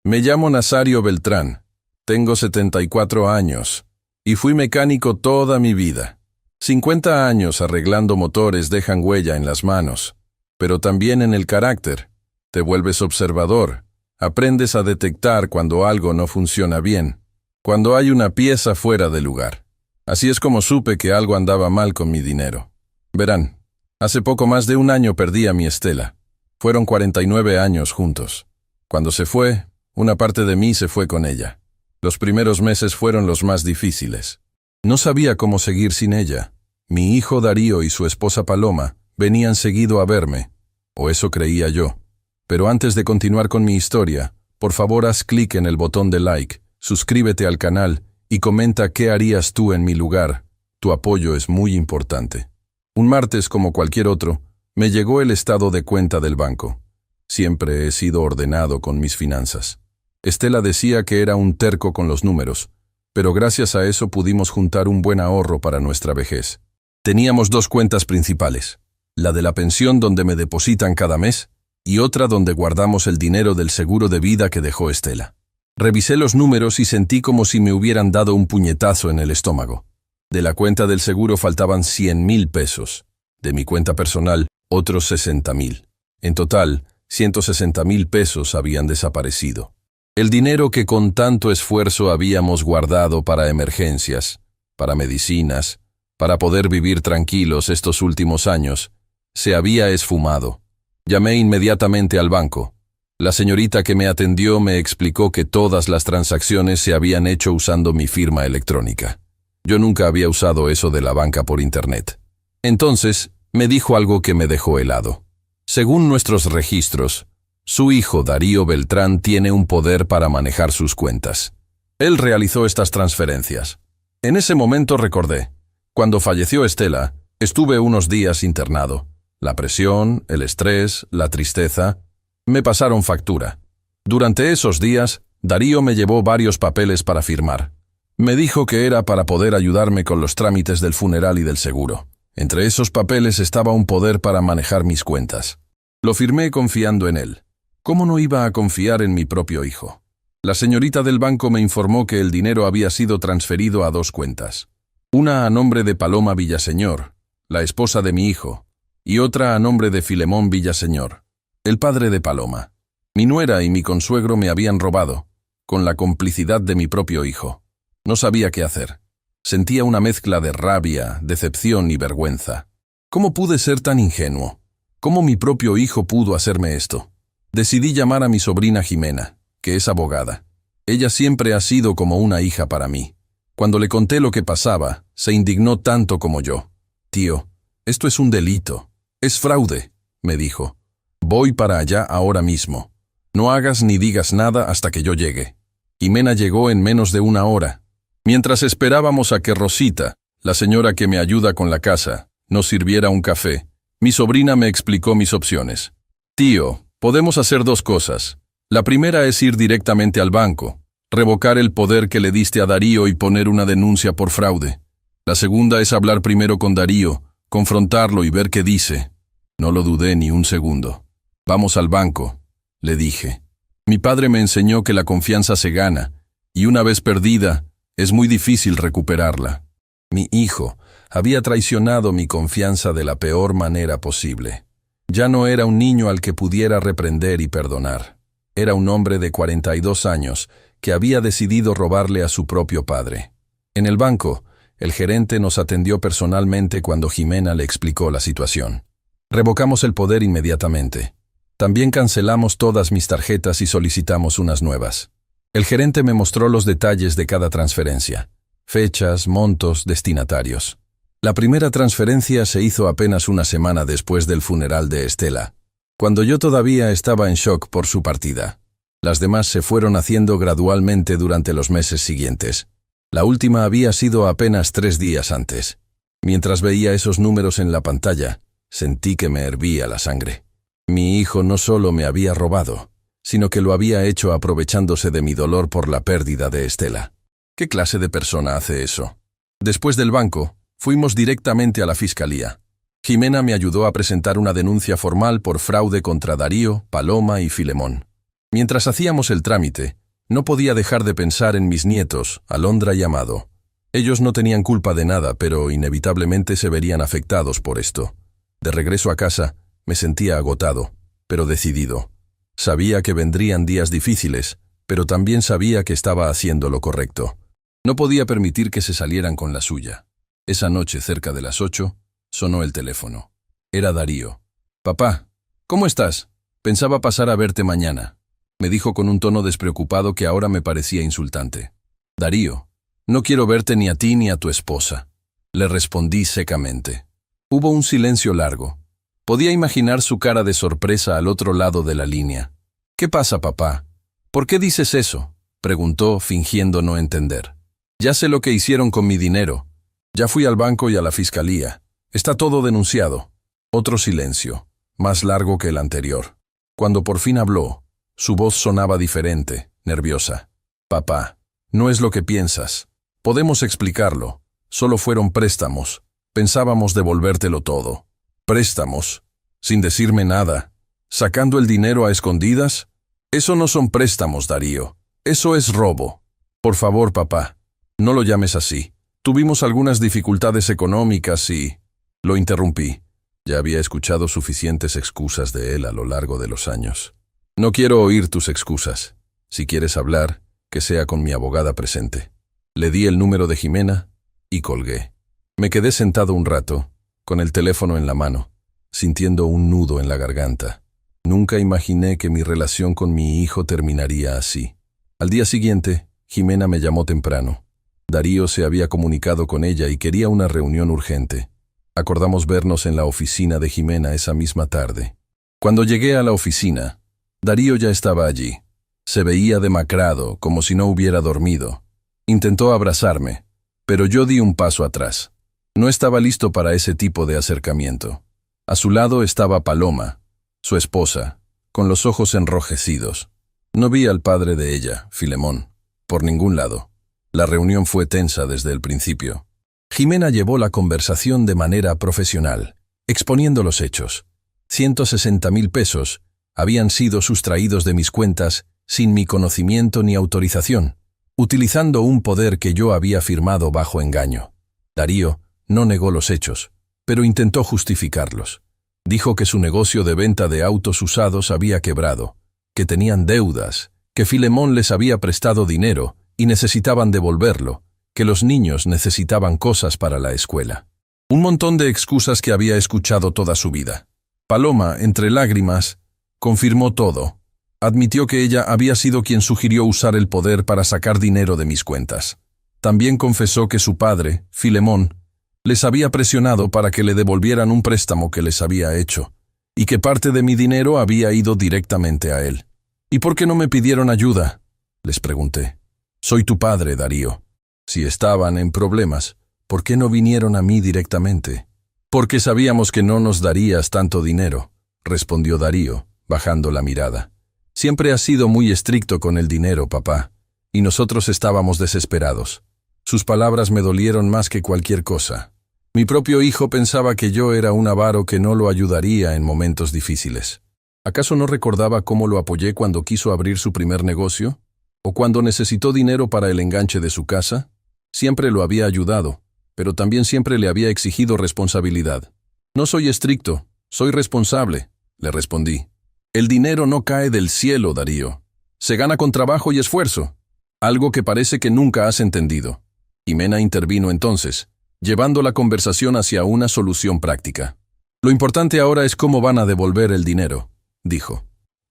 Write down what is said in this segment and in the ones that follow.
Me llamo Nazario Beltrán, tengo 74 años y fui mecánico toda mi vida. 50 años arreglando motores dejan huella en las manos, pero también en el carácter. Te vuelves observador, aprendes a detectar cuando algo no funciona bien, cuando hay una pieza fuera de lugar. Así es como supe que algo andaba mal con mi dinero. Verán, hace poco más de un año perdí a mi Estela. Fueron 49 años juntos. Cuando se fue, una parte de mí se fue con ella. Los primeros meses fueron los más difíciles. No sabía cómo seguir sin ella. Mi hijo Darío y su esposa Paloma venían seguido a verme, o eso creía yo. Pero antes de continuar con mi historia, por favor haz clic en el botón de like, suscríbete al canal y comenta qué harías tú en mi lugar. Tu apoyo es muy importante. Un martes, como cualquier otro, me llegó el estado de cuenta del banco. Siempre he sido ordenado con mis finanzas. Estela decía que era un terco con los números, pero gracias a eso pudimos juntar un buen ahorro para nuestra vejez. Teníamos dos cuentas principales, la de la pensión donde me depositan cada mes y otra donde guardamos el dinero del seguro de vida que dejó Estela. Revisé los números y sentí como si me hubieran dado un puñetazo en el estómago. De la cuenta del seguro faltaban 100,000 pesos. De mi cuenta personal, otros 60,000. En total, 160,000 pesos habían desaparecido. El dinero que con tanto esfuerzo habíamos guardado para emergencias, para medicinas, para poder vivir tranquilos estos últimos años, se había esfumado. Llamé inmediatamente al banco. La señorita que me atendió me explicó que todas las transacciones se habían hecho usando mi firma electrónica. Yo nunca había usado eso de la banca por internet. Entonces, me dijo algo que me dejó helado. Según nuestros registros, su hijo Darío Beltrán tiene un poder para manejar sus cuentas. Él realizó estas transferencias. En ese momento recordé. Cuando falleció Estela, estuve unos días internado. La presión, el estrés, la tristeza, me pasaron factura. Durante esos días, Darío me llevó varios papeles para firmar. Me dijo que era para poder ayudarme con los trámites del funeral y del seguro. Entre esos papeles estaba un poder para manejar mis cuentas. Lo firmé confiando en él. ¿Cómo no iba a confiar en mi propio hijo? La señorita del banco me informó que el dinero había sido transferido a dos cuentas. Una a nombre de Paloma Villaseñor, la esposa de mi hijo, y otra a nombre de Filemón Villaseñor, el padre de Paloma. Mi nuera y mi consuegro me habían robado, con la complicidad de mi propio hijo. No sabía qué hacer. Sentía una mezcla de rabia, decepción y vergüenza. ¿Cómo pude ser tan ingenuo? ¿Cómo mi propio hijo pudo hacerme esto? Decidí llamar a mi sobrina Jimena, que es abogada. Ella siempre ha sido como una hija para mí. Cuando le conté lo que pasaba, se indignó tanto como yo. «Tío, esto es un delito. Es fraude», me dijo. «Voy para allá ahora mismo. No hagas ni digas nada hasta que yo llegue». Jimena llegó en menos de una hora. Mientras esperábamos a que Rosita, la señora que me ayuda con la casa, nos sirviera un café, mi sobrina me explicó mis opciones. «Tío, podemos hacer dos cosas. La primera es ir directamente al banco, revocar el poder que le diste a Darío y poner una denuncia por fraude. La segunda es hablar primero con Darío, confrontarlo y ver qué dice». No lo dudé ni un segundo. «Vamos al banco», le dije. Mi padre me enseñó que la confianza se gana, y una vez perdida, es muy difícil recuperarla. Mi hijo había traicionado mi confianza de la peor manera posible. Ya no era un niño al que pudiera reprender y perdonar. Era un hombre de 42 años que había decidido robarle a su propio padre. En el banco, el gerente nos atendió personalmente cuando Jimena le explicó la situación. Revocamos el poder inmediatamente. También cancelamos todas mis tarjetas y solicitamos unas nuevas. El gerente me mostró los detalles de cada transferencia: fechas, montos, destinatarios. La primera transferencia se hizo apenas una semana después del funeral de Estela, cuando yo todavía estaba en shock por su partida. Las demás se fueron haciendo gradualmente durante los meses siguientes. La última había sido apenas 3 días antes. Mientras veía esos números en la pantalla, sentí que me hervía la sangre. Mi hijo no solo me había robado, sino que lo había hecho aprovechándose de mi dolor por la pérdida de Estela. ¿Qué clase de persona hace eso? Después del banco, fuimos directamente a la fiscalía. Jimena me ayudó a presentar una denuncia formal por fraude contra Darío, Paloma y Filemón. Mientras hacíamos el trámite, no podía dejar de pensar en mis nietos, Alondra y Amado. Ellos no tenían culpa de nada, pero inevitablemente se verían afectados por esto. De regreso a casa, me sentía agotado, pero decidido. Sabía que vendrían días difíciles, pero también sabía que estaba haciendo lo correcto. No podía permitir que se salieran con la suya. Esa noche, cerca de las 8, sonó el teléfono. Era Darío. «Papá, ¿cómo estás? Pensaba pasar a verte mañana», me dijo con un tono despreocupado que ahora me parecía insultante. «Darío, no quiero verte ni a ti ni a tu esposa», le respondí secamente. Hubo un silencio largo. Podía imaginar su cara de sorpresa al otro lado de la línea. «¿Qué pasa, papá? ¿Por qué dices eso?», preguntó, fingiendo no entender. «Ya sé lo que hicieron con mi dinero. Ya fui al banco y a la fiscalía. Está todo denunciado». Otro silencio, más largo que el anterior. Cuando por fin habló, su voz sonaba diferente, nerviosa. «Papá, no es lo que piensas. Podemos explicarlo. Solo fueron préstamos. Pensábamos devolvértelo todo». «¿Préstamos? Sin decirme nada. ¿Sacando el dinero a escondidas? Eso no son préstamos, Darío. Eso es robo. Por favor, papá, no lo llames así. Tuvimos algunas dificultades económicas y...» Lo interrumpí. Ya había escuchado suficientes excusas de él a lo largo de los años. «No quiero oír tus excusas. Si quieres hablar, que sea con mi abogada presente». Le di el número de Jimena y colgué. Me quedé sentado un rato, con el teléfono en la mano, sintiendo un nudo en la garganta. Nunca imaginé que mi relación con mi hijo terminaría así. Al día siguiente, Jimena me llamó temprano. Darío se había comunicado con ella y quería una reunión urgente. Acordamos vernos en la oficina de Jimena esa misma tarde. Cuando llegué a la oficina, Darío ya estaba allí. Se veía demacrado, como si no hubiera dormido. Intentó abrazarme, pero yo di un paso atrás. No estaba listo para ese tipo de acercamiento. A su lado estaba Paloma, su esposa, con los ojos enrojecidos. No vi al padre de ella, Filemón, por ningún lado. La reunión fue tensa desde el principio. Jimena llevó la conversación de manera profesional, exponiendo los hechos. 160.000 pesos habían sido sustraídos de mis cuentas sin mi conocimiento ni autorización, utilizando un poder que yo había firmado bajo engaño. Darío no negó los hechos, pero intentó justificarlos. Dijo que su negocio de venta de autos usados había quebrado, que tenían deudas, que Filemón les había prestado dinero y necesitaban devolverlo, que los niños necesitaban cosas para la escuela. Un montón de excusas que había escuchado toda su vida. Paloma, entre lágrimas, confirmó todo. Admitió que ella había sido quien sugirió usar el poder para sacar dinero de mis cuentas. También confesó que su padre, Filemón, les había presionado para que le devolvieran un préstamo que les había hecho, y que parte de mi dinero había ido directamente a él. «¿Y por qué no me pidieron ayuda?», les pregunté. «Soy tu padre, Darío. Si estaban en problemas, ¿por qué no vinieron a mí directamente?». «Porque sabíamos que no nos darías tanto dinero», respondió Darío, bajando la mirada. «Siempre has sido muy estricto con el dinero, papá, y nosotros estábamos desesperados». Sus palabras me dolieron más que cualquier cosa. Mi propio hijo pensaba que yo era un avaro que no lo ayudaría en momentos difíciles. ¿Acaso no recordaba cómo lo apoyé cuando quiso abrir su primer negocio? ¿O cuando necesitó dinero para el enganche de su casa? Siempre lo había ayudado, pero también siempre le había exigido responsabilidad. «No soy estricto, soy responsable», le respondí. «El dinero no cae del cielo, Darío. Se gana con trabajo y esfuerzo, algo que parece que nunca has entendido». Jimena intervino entonces, llevando la conversación hacia una solución práctica. «Lo importante ahora es cómo van a devolver el dinero», dijo.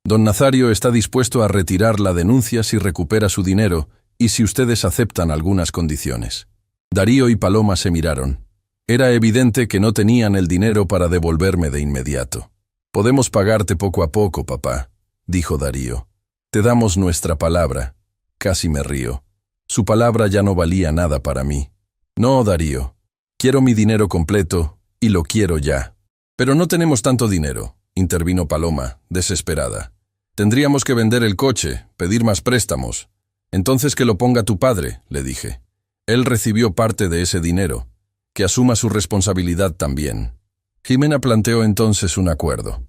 «Don Nazario está dispuesto a retirar la denuncia si recupera su dinero y si ustedes aceptan algunas condiciones». Darío y Paloma se miraron. Era evidente que no tenían el dinero para devolverme de inmediato. «Podemos pagarte poco a poco, papá», dijo Darío. «Te damos nuestra palabra». Casi me río. Su palabra ya no valía nada para mí. «No, Darío. Quiero mi dinero completo y lo quiero ya». «Pero no tenemos tanto dinero», intervino Paloma, desesperada. «Tendríamos que vender el coche, pedir más préstamos». «Entonces que lo ponga tu padre», le dije. «Él recibió parte de ese dinero. Que asuma su responsabilidad también». Jimena planteó entonces un acuerdo.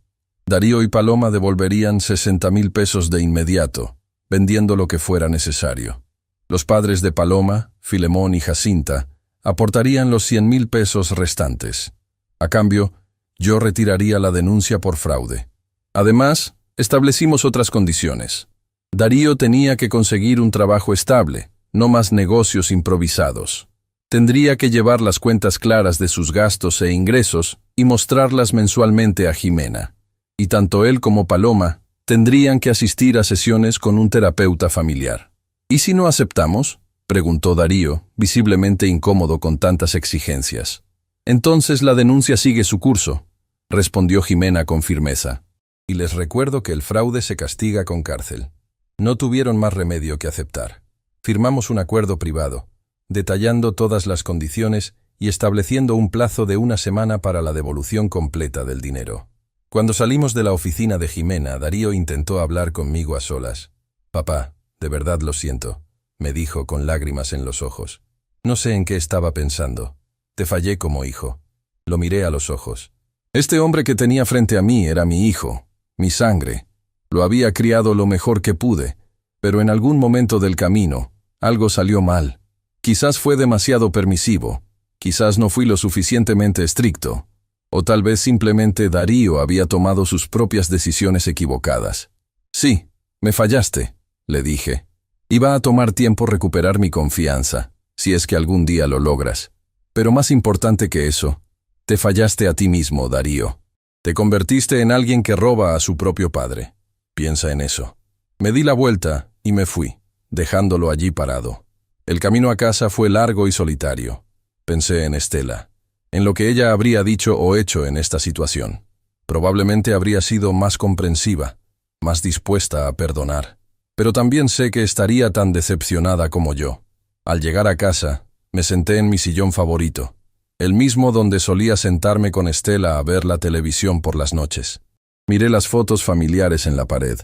Darío y Paloma devolverían 60.000 pesos de inmediato, vendiendo lo que fuera necesario. Los padres de Paloma, Filemón y Jacinta, aportarían los 100.000 pesos restantes. A cambio, yo retiraría la denuncia por fraude. Además, establecimos otras condiciones. Darío tenía que conseguir un trabajo estable, no más negocios improvisados. Tendría que llevar las cuentas claras de sus gastos e ingresos y mostrarlas mensualmente a Jimena. Y tanto él como Paloma tendrían que asistir a sesiones con un terapeuta familiar. ¿Y si no aceptamos?, preguntó Darío, visiblemente incómodo con tantas exigencias. Entonces la denuncia sigue su curso, respondió Jimena con firmeza. Y les recuerdo que el fraude se castiga con cárcel. No tuvieron más remedio que aceptar. Firmamos un acuerdo privado, detallando todas las condiciones y estableciendo un plazo de 1 semana para la devolución completa del dinero. Cuando salimos de la oficina de Jimena, Darío intentó hablar conmigo a solas. «Papá, de verdad lo siento», me dijo con lágrimas en los ojos. «No sé en qué estaba pensando. Te fallé como hijo». Lo miré a los ojos. Este hombre que tenía frente a mí era mi hijo, mi sangre. Lo había criado lo mejor que pude, pero en algún momento del camino, algo salió mal. Quizás fue demasiado permisivo, quizás no fui lo suficientemente estricto, o tal vez simplemente Darío había tomado sus propias decisiones equivocadas. «Sí, me fallaste», le dije. «Iba a tomar tiempo recuperar mi confianza, si es que algún día lo logras. Pero más importante que eso, te fallaste a ti mismo, Darío. Te convertiste en alguien que roba a su propio padre. Piensa en eso». Me di la vuelta y me fui, dejándolo allí parado. El camino a casa fue largo y solitario. Pensé en Estela, en lo que ella habría dicho o hecho en esta situación. Probablemente habría sido más comprensiva, más dispuesta a perdonar. Pero también sé que estaría tan decepcionada como yo. Al llegar a casa, me senté en mi sillón favorito, el mismo donde solía sentarme con Estela a ver la televisión por las noches. Miré las fotos familiares en la pared.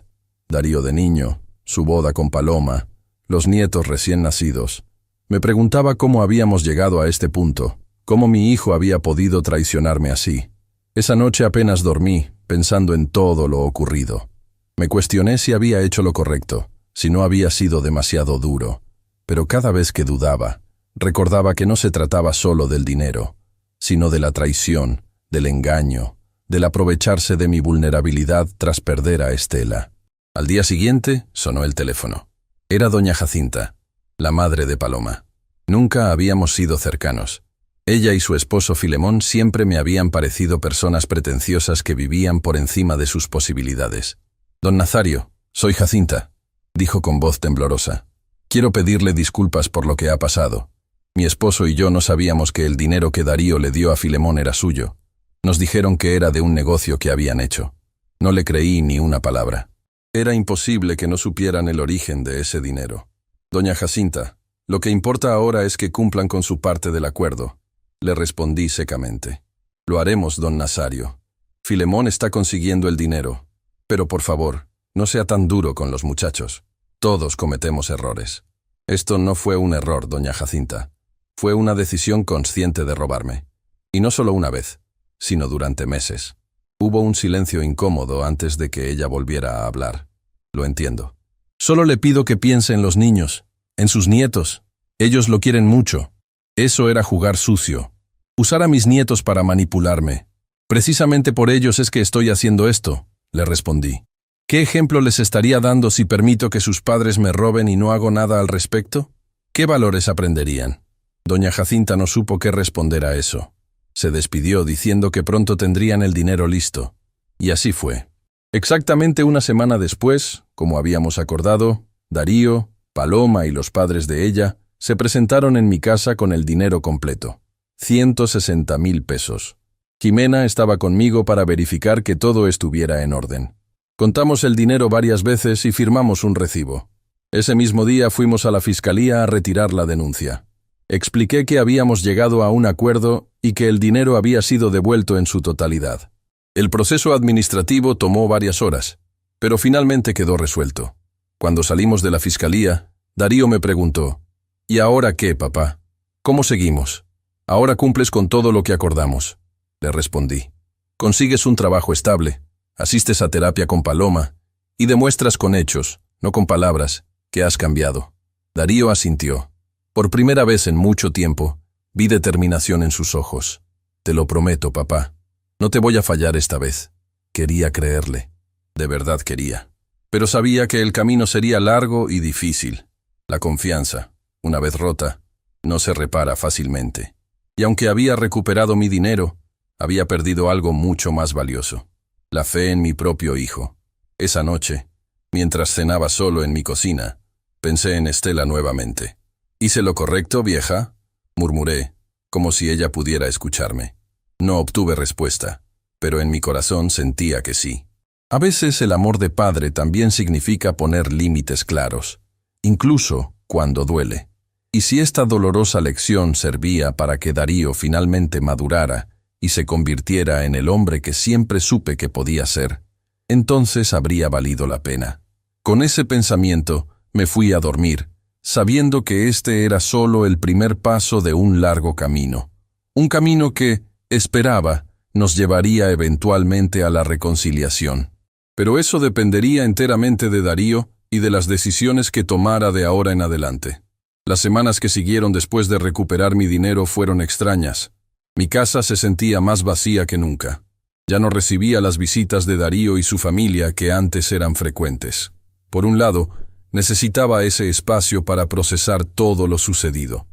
Darío de niño, su boda con Paloma, los nietos recién nacidos. Me preguntaba cómo habíamos llegado a este punto, cómo mi hijo había podido traicionarme así. Esa noche apenas dormí, pensando en todo lo ocurrido. Me cuestioné si había hecho lo correcto, si no había sido demasiado duro. Pero cada vez que dudaba, recordaba que no se trataba solo del dinero, sino de la traición, del engaño, del aprovecharse de mi vulnerabilidad tras perder a Estela. Al día siguiente sonó el teléfono. Era doña Jacinta, la madre de Paloma. Nunca habíamos sido cercanos. Ella y su esposo Filemón siempre me habían parecido personas pretenciosas que vivían por encima de sus posibilidades. «Don Nazario, soy Jacinta», dijo con voz temblorosa. «Quiero pedirle disculpas por lo que ha pasado. Mi esposo y yo no sabíamos que el dinero que Darío le dio a Filemón era suyo. Nos dijeron que era de un negocio que habían hecho. No le creí ni una palabra. Era imposible que no supieran el origen de ese dinero. Doña Jacinta, lo que importa ahora es que cumplan con su parte del acuerdo», le respondí secamente. «Lo haremos, don Nazario. Filemón está consiguiendo el dinero. Pero por favor, no sea tan duro con los muchachos. Todos cometemos errores». «Esto no fue un error, doña Jacinta. Fue una decisión consciente de robarme. Y no solo una vez, sino durante meses». Hubo un silencio incómodo antes de que ella volviera a hablar. «Lo entiendo. Solo le pido que piense en los niños, en sus nietos. Ellos lo quieren mucho. Eso era jugar sucio. Usar a mis nietos para manipularme. Precisamente por ellos es que estoy haciendo esto», le respondí. «¿Qué ejemplo les estaría dando si permito que sus padres me roben y no hago nada al respecto? ¿Qué valores aprenderían?» Doña Jacinta no supo qué responder a eso. Se despidió diciendo que pronto tendrían el dinero listo. Y así fue. Exactamente 1 semana después, como habíamos acordado, Darío, Paloma y los padres de ella se presentaron en mi casa con el dinero completo. 160.000 pesos. Jimena estaba conmigo para verificar que todo estuviera en orden. Contamos el dinero varias veces y firmamos un recibo. Ese mismo día fuimos a la fiscalía a retirar la denuncia. Expliqué que habíamos llegado a un acuerdo y que el dinero había sido devuelto en su totalidad. El proceso administrativo tomó varias horas, pero finalmente quedó resuelto. Cuando salimos de la fiscalía, Darío me preguntó: «¿Y ahora qué, papá? ¿Cómo seguimos? Ahora cumples con todo lo que acordamos», le respondí. «Consigues un trabajo estable, asistes a terapia con Paloma y demuestras con hechos, no con palabras, que has cambiado. Darío asintió. Por primera vez en mucho tiempo, vi determinación en sus ojos. Te lo prometo, papá. No te voy a fallar esta vez. Quería creerle. De verdad quería. Pero sabía que el camino sería largo y difícil. La confianza, una vez rota, no se repara fácilmente. Y aunque había recuperado mi dinero, había perdido algo mucho más valioso. La fe en mi propio hijo. Esa noche, mientras cenaba solo en mi cocina, pensé en Estela nuevamente. «¿Hice lo correcto, vieja?», murmuré, como si ella pudiera escucharme. No obtuve respuesta, pero en mi corazón sentía que sí. A veces el amor de padre también significa poner límites claros, incluso cuando duele. Y si esta dolorosa lección servía para que Darío finalmente madurara y se convirtiera en el hombre que siempre supe que podía ser, entonces habría valido la pena. Con ese pensamiento me fui a dormir, sabiendo que este era solo el primer paso de un largo camino. Un camino que, esperaba, nos llevaría eventualmente a la reconciliación. Pero eso dependería enteramente de Darío y de las decisiones que tomara de ahora en adelante. Las semanas que siguieron después de recuperar mi dinero fueron extrañas. Mi casa se sentía más vacía que nunca. Ya no recibía las visitas de Darío y su familia que antes eran frecuentes. Por un lado, necesitaba ese espacio para procesar todo lo sucedido.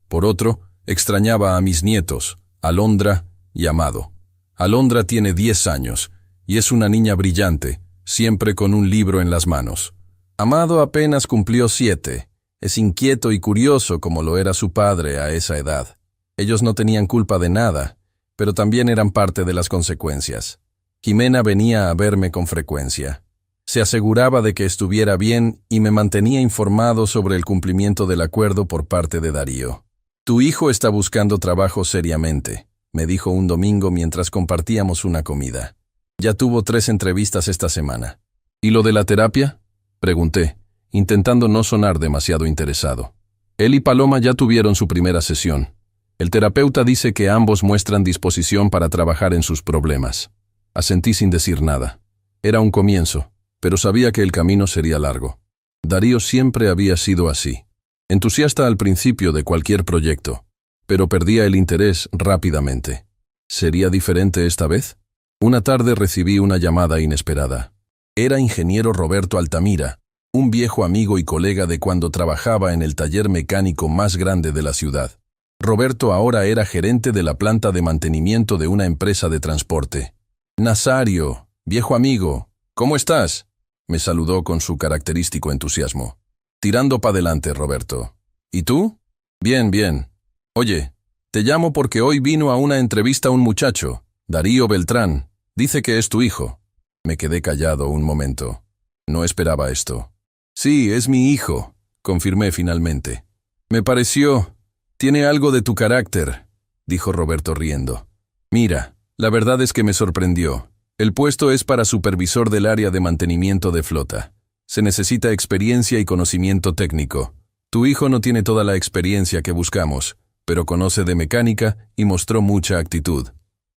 Por otro, extrañaba a mis nietos, Alondra y Amado. Alondra tiene 10 años y es una niña brillante, siempre con un libro en las manos. Amado apenas cumplió 7. Es inquieto y curioso como lo era su padre a esa edad. Ellos no tenían culpa de nada, pero también eran parte de las consecuencias. Jimena venía a verme con frecuencia. Se aseguraba de que estuviera bien y me mantenía informado sobre el cumplimiento del acuerdo por parte de Darío. «Tu hijo está buscando trabajo seriamente», me dijo un domingo mientras compartíamos una comida. «Ya tuvo 3 entrevistas esta semana». «¿Y lo de la terapia?», pregunté, intentando no sonar demasiado interesado. «Él y Paloma ya tuvieron su primera sesión. El terapeuta dice que ambos muestran disposición para trabajar en sus problemas». Asentí sin decir nada. Era un comienzo, pero sabía que el camino sería largo. Darío siempre había sido así. Entusiasta al principio de cualquier proyecto, pero perdía el interés rápidamente. ¿Sería diferente esta vez? Una tarde recibí una llamada inesperada. Era ingeniero Roberto Altamira, un viejo amigo y colega de cuando trabajaba en el taller mecánico más grande de la ciudad. Roberto ahora era gerente de la planta de mantenimiento de una empresa de transporte. «Nazario, viejo amigo, ¿cómo estás?», me saludó con su característico entusiasmo. «Tirando para adelante, Roberto. ¿Y tú?». «Bien, bien. Oye, te llamo porque hoy vino a una entrevista un muchacho, Darío Beltrán. Dice que es tu hijo». Me quedé callado un momento. No esperaba esto. «Sí, es mi hijo», confirmé finalmente. «Me pareció... Tiene algo de tu carácter», dijo Roberto riendo. «Mira, la verdad es que me sorprendió. El puesto es para supervisor del área de mantenimiento de flota. Se necesita experiencia y conocimiento técnico. Tu hijo no tiene toda la experiencia que buscamos, pero conoce de mecánica y mostró mucha actitud.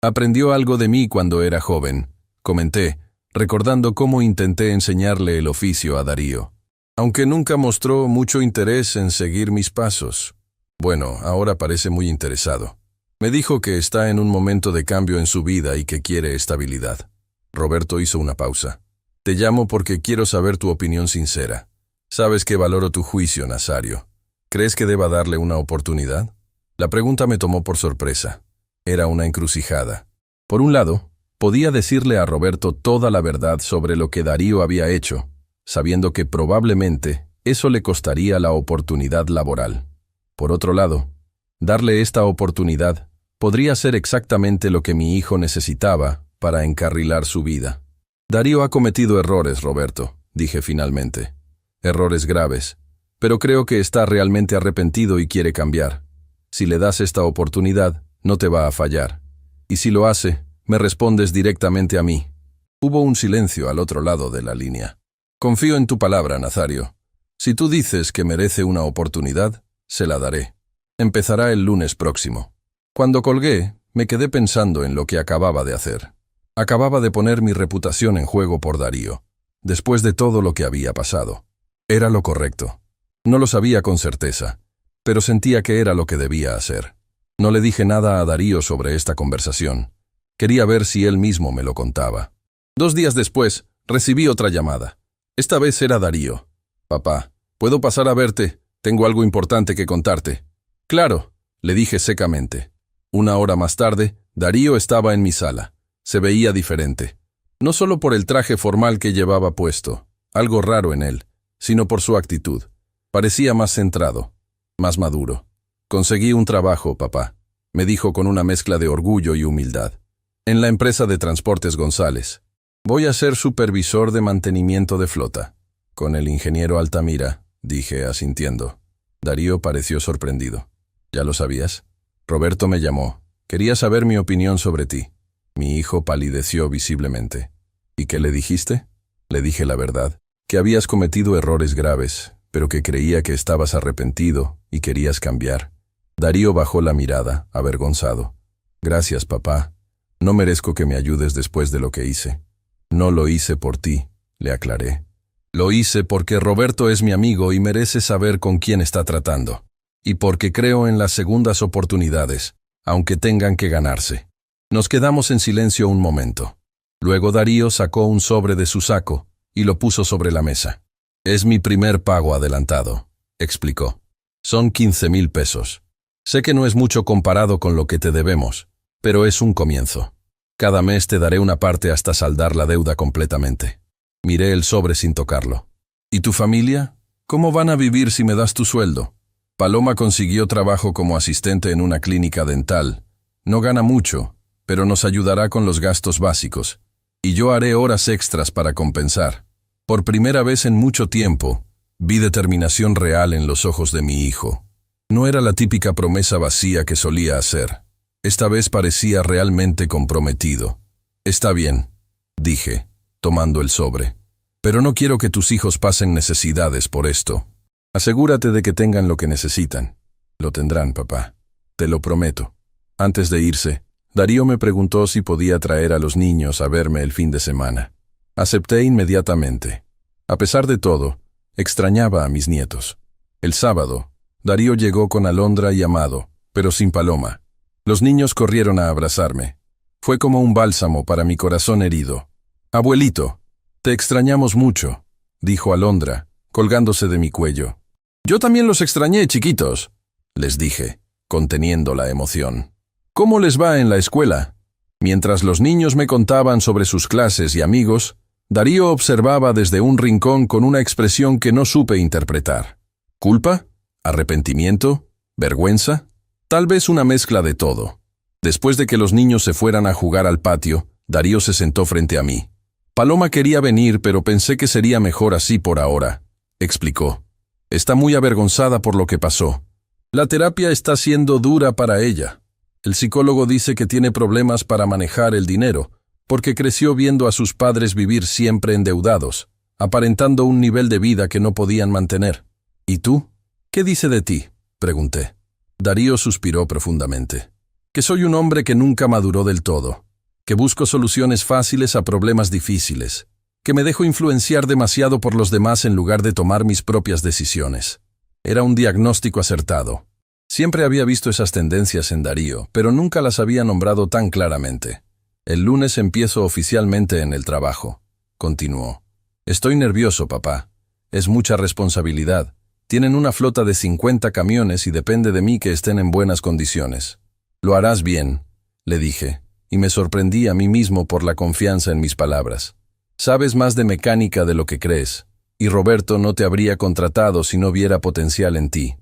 Aprendió algo de mí cuando era joven», comenté, recordando cómo intenté enseñarle el oficio a Darío. «Aunque nunca mostró mucho interés en seguir mis pasos. Bueno, ahora parece muy interesado. Me dijo que está en un momento de cambio en su vida y que quiere estabilidad». Roberto hizo una pausa. «Te llamo porque quiero saber tu opinión sincera. Sabes que valoro tu juicio, Nazario. ¿Crees que deba darle una oportunidad?». La pregunta me tomó por sorpresa. Era una encrucijada. Por un lado, podía decirle a Roberto toda la verdad sobre lo que Darío había hecho, sabiendo que probablemente eso le costaría la oportunidad laboral. Por otro lado, darle esta oportunidad podría ser exactamente lo que mi hijo necesitaba para encarrilar su vida. «Darío ha cometido errores, Roberto», dije finalmente. «Errores graves, pero creo que está realmente arrepentido y quiere cambiar. Si le das esta oportunidad, no te va a fallar. Y si lo hace, me respondes directamente a mí». Hubo un silencio al otro lado de la línea. «Confío en tu palabra, Nazario. Si tú dices que merece una oportunidad, se la daré. Empezará el lunes próximo». Cuando colgué, me quedé pensando en lo que acababa de hacer. Acababa de poner mi reputación en juego por Darío, después de todo lo que había pasado. Era lo correcto. No lo sabía con certeza, pero sentía que era lo que debía hacer. No le dije nada a Darío sobre esta conversación. Quería ver si él mismo me lo contaba. 2 días después, recibí otra llamada. Esta vez era Darío. «Papá, ¿puedo pasar a verte? Tengo algo importante que contarte». «Claro», le dije secamente. 1 hora más tarde, Darío estaba en mi sala. Se veía diferente. No solo por el traje formal que llevaba puesto, algo raro en él, sino por su actitud. Parecía más centrado, más maduro. «Conseguí un trabajo, papá», me dijo con una mezcla de orgullo y humildad. «En la empresa de transportes González. Voy a ser supervisor de mantenimiento de flota». «Con el ingeniero Altamira», dije asintiendo. Darío pareció sorprendido. «¿Ya lo sabías?» «Roberto me llamó. Quería saber mi opinión sobre ti». Mi hijo palideció visiblemente. «¿Y qué le dijiste?» Le dije la verdad, que habías cometido errores graves, pero que creía que estabas arrepentido y querías cambiar. Darío bajó la mirada, avergonzado. «Gracias, papá. No merezco que me ayudes después de lo que hice». «No lo hice por ti», le aclaré. «Lo hice porque Roberto es mi amigo y merece saber con quién está tratando. Y porque creo en las segundas oportunidades, aunque tengan que ganarse». Nos quedamos en silencio un momento. Luego Darío sacó un sobre de su saco y lo puso sobre la mesa. «Es mi primer pago adelantado», explicó. «Son 15,000 pesos. Sé que no es mucho comparado con lo que te debemos, pero es un comienzo. Cada mes te daré una parte hasta saldar la deuda completamente». Miré el sobre sin tocarlo. «¿Y tu familia? ¿Cómo van a vivir si me das tu sueldo?» «Paloma consiguió trabajo como asistente en una clínica dental. No gana mucho, pero nos ayudará con los gastos básicos. Y yo haré horas extras para compensar». Por primera vez en mucho tiempo, vi determinación real en los ojos de mi hijo. No era la típica promesa vacía que solía hacer. Esta vez parecía realmente comprometido. «Está bien», dije, tomando el sobre. «Pero no quiero que tus hijos pasen necesidades por esto. Asegúrate de que tengan lo que necesitan». «Lo tendrán, papá. Te lo prometo». Antes de irse, Darío me preguntó si podía traer a los niños a verme el fin de semana. Acepté inmediatamente. A pesar de todo, extrañaba a mis nietos. El sábado, Darío llegó con Alondra y Amado, pero sin Paloma. Los niños corrieron a abrazarme. Fue como un bálsamo para mi corazón herido. «Abuelito, te extrañamos mucho», dijo Alondra, colgándose de mi cuello. «Yo también los extrañé, chiquitos», les dije, conteniendo la emoción. «¿Cómo les va en la escuela?» Mientras los niños me contaban sobre sus clases y amigos, Darío observaba desde un rincón con una expresión que no supe interpretar. ¿Culpa? ¿Arrepentimiento? ¿Vergüenza? Tal vez una mezcla de todo. Después de que los niños se fueran a jugar al patio, Darío se sentó frente a mí. «Paloma quería venir, pero pensé que sería mejor así por ahora», explicó. «Está muy avergonzada por lo que pasó. La terapia está siendo dura para ella. El psicólogo dice que tiene problemas para manejar el dinero, porque creció viendo a sus padres vivir siempre endeudados, aparentando un nivel de vida que no podían mantener. ¿Y tú? ¿Qué dice de ti?», pregunté. Darío suspiró profundamente. «Que soy un hombre que nunca maduró del todo, que busco soluciones fáciles a problemas difíciles, que me dejo influenciar demasiado por los demás en lugar de tomar mis propias decisiones». Era un diagnóstico acertado. Siempre había visto esas tendencias en Darío, pero nunca las había nombrado tan claramente. «El lunes empiezo oficialmente en el trabajo», continuó. «Estoy nervioso, papá. Es mucha responsabilidad. Tienen una flota de 50 camiones y depende de mí que estén en buenas condiciones». «Lo harás bien», le dije, y me sorprendí a mí mismo por la confianza en mis palabras. «Sabes más de mecánica de lo que crees, y Roberto no te habría contratado si no viera potencial en ti».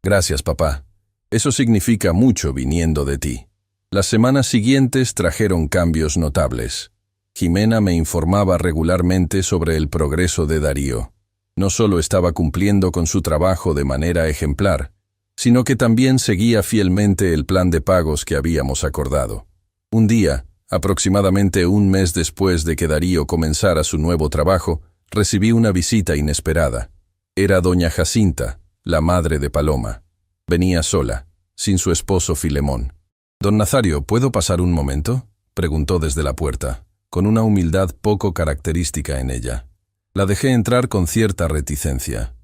«Gracias, papá. Eso significa mucho viniendo de ti». Las semanas siguientes trajeron cambios notables. Jimena me informaba regularmente sobre el progreso de Darío. No solo estaba cumpliendo con su trabajo de manera ejemplar, sino que también seguía fielmente el plan de pagos que habíamos acordado. Un día, aproximadamente un mes después de que Darío comenzara su nuevo trabajo, recibí una visita inesperada. Era doña Jacinta, la madre de Paloma. Venía sola, sin su esposo Filemón. «Don Nazario, ¿puedo pasar un momento?», preguntó desde la puerta. con una humildad poco característica en ella. La dejé entrar con cierta reticencia.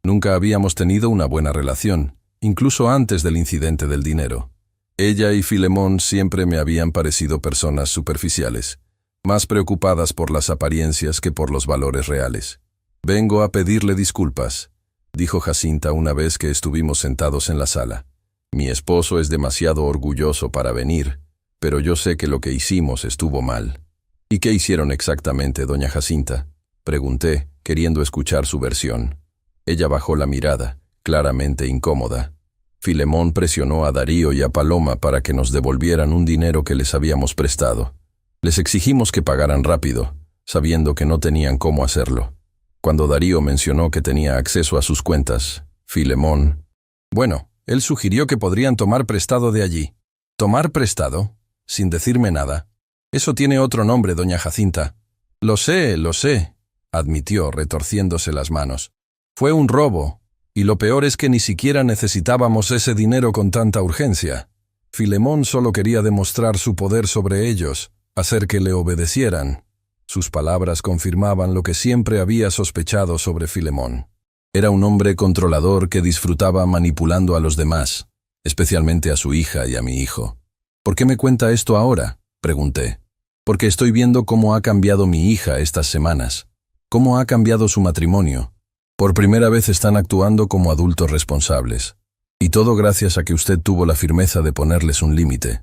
Nunca habíamos tenido una buena relación, incluso antes del incidente del dinero. Ella y Filemón siempre me habían parecido personas superficiales, más preocupadas por las apariencias que por los valores reales. «Vengo a pedirle disculpas», dijo Jacinta una vez que estuvimos sentados en la sala. «Mi esposo es demasiado orgulloso para venir, pero yo sé que lo que hicimos estuvo mal». «¿Y qué hicieron exactamente, doña Jacinta?», pregunté, queriendo escuchar su versión. Ella bajó la mirada, claramente incómoda. Filemón presionó a Darío y a Paloma para que nos devolvieran un dinero que les habíamos prestado. Les exigimos que pagaran rápido, sabiendo que no tenían cómo hacerlo. Cuando Darío mencionó que tenía acceso a sus cuentas, Filemón... Bueno, él sugirió que podrían tomar prestado de allí. ¿Tomar prestado? Sin decirme nada. Eso tiene otro nombre, doña Jacinta. Lo sé, admitió, retorciéndose las manos. Fue un robo, y lo peor es que ni siquiera necesitábamos ese dinero con tanta urgencia. Filemón solo quería demostrar su poder sobre ellos, hacer que le obedecieran. Sus palabras confirmaban lo que siempre había sospechado sobre Filemón. Era un hombre controlador que disfrutaba manipulando a los demás, especialmente a su hija y a mi hijo. «¿Por qué me cuenta esto ahora?», pregunté. «Porque estoy viendo cómo ha cambiado mi hija estas semanas, cómo ha cambiado su matrimonio. Por primera vez están actuando como adultos responsables. Y todo gracias a que usted tuvo la firmeza de ponerles un límite»,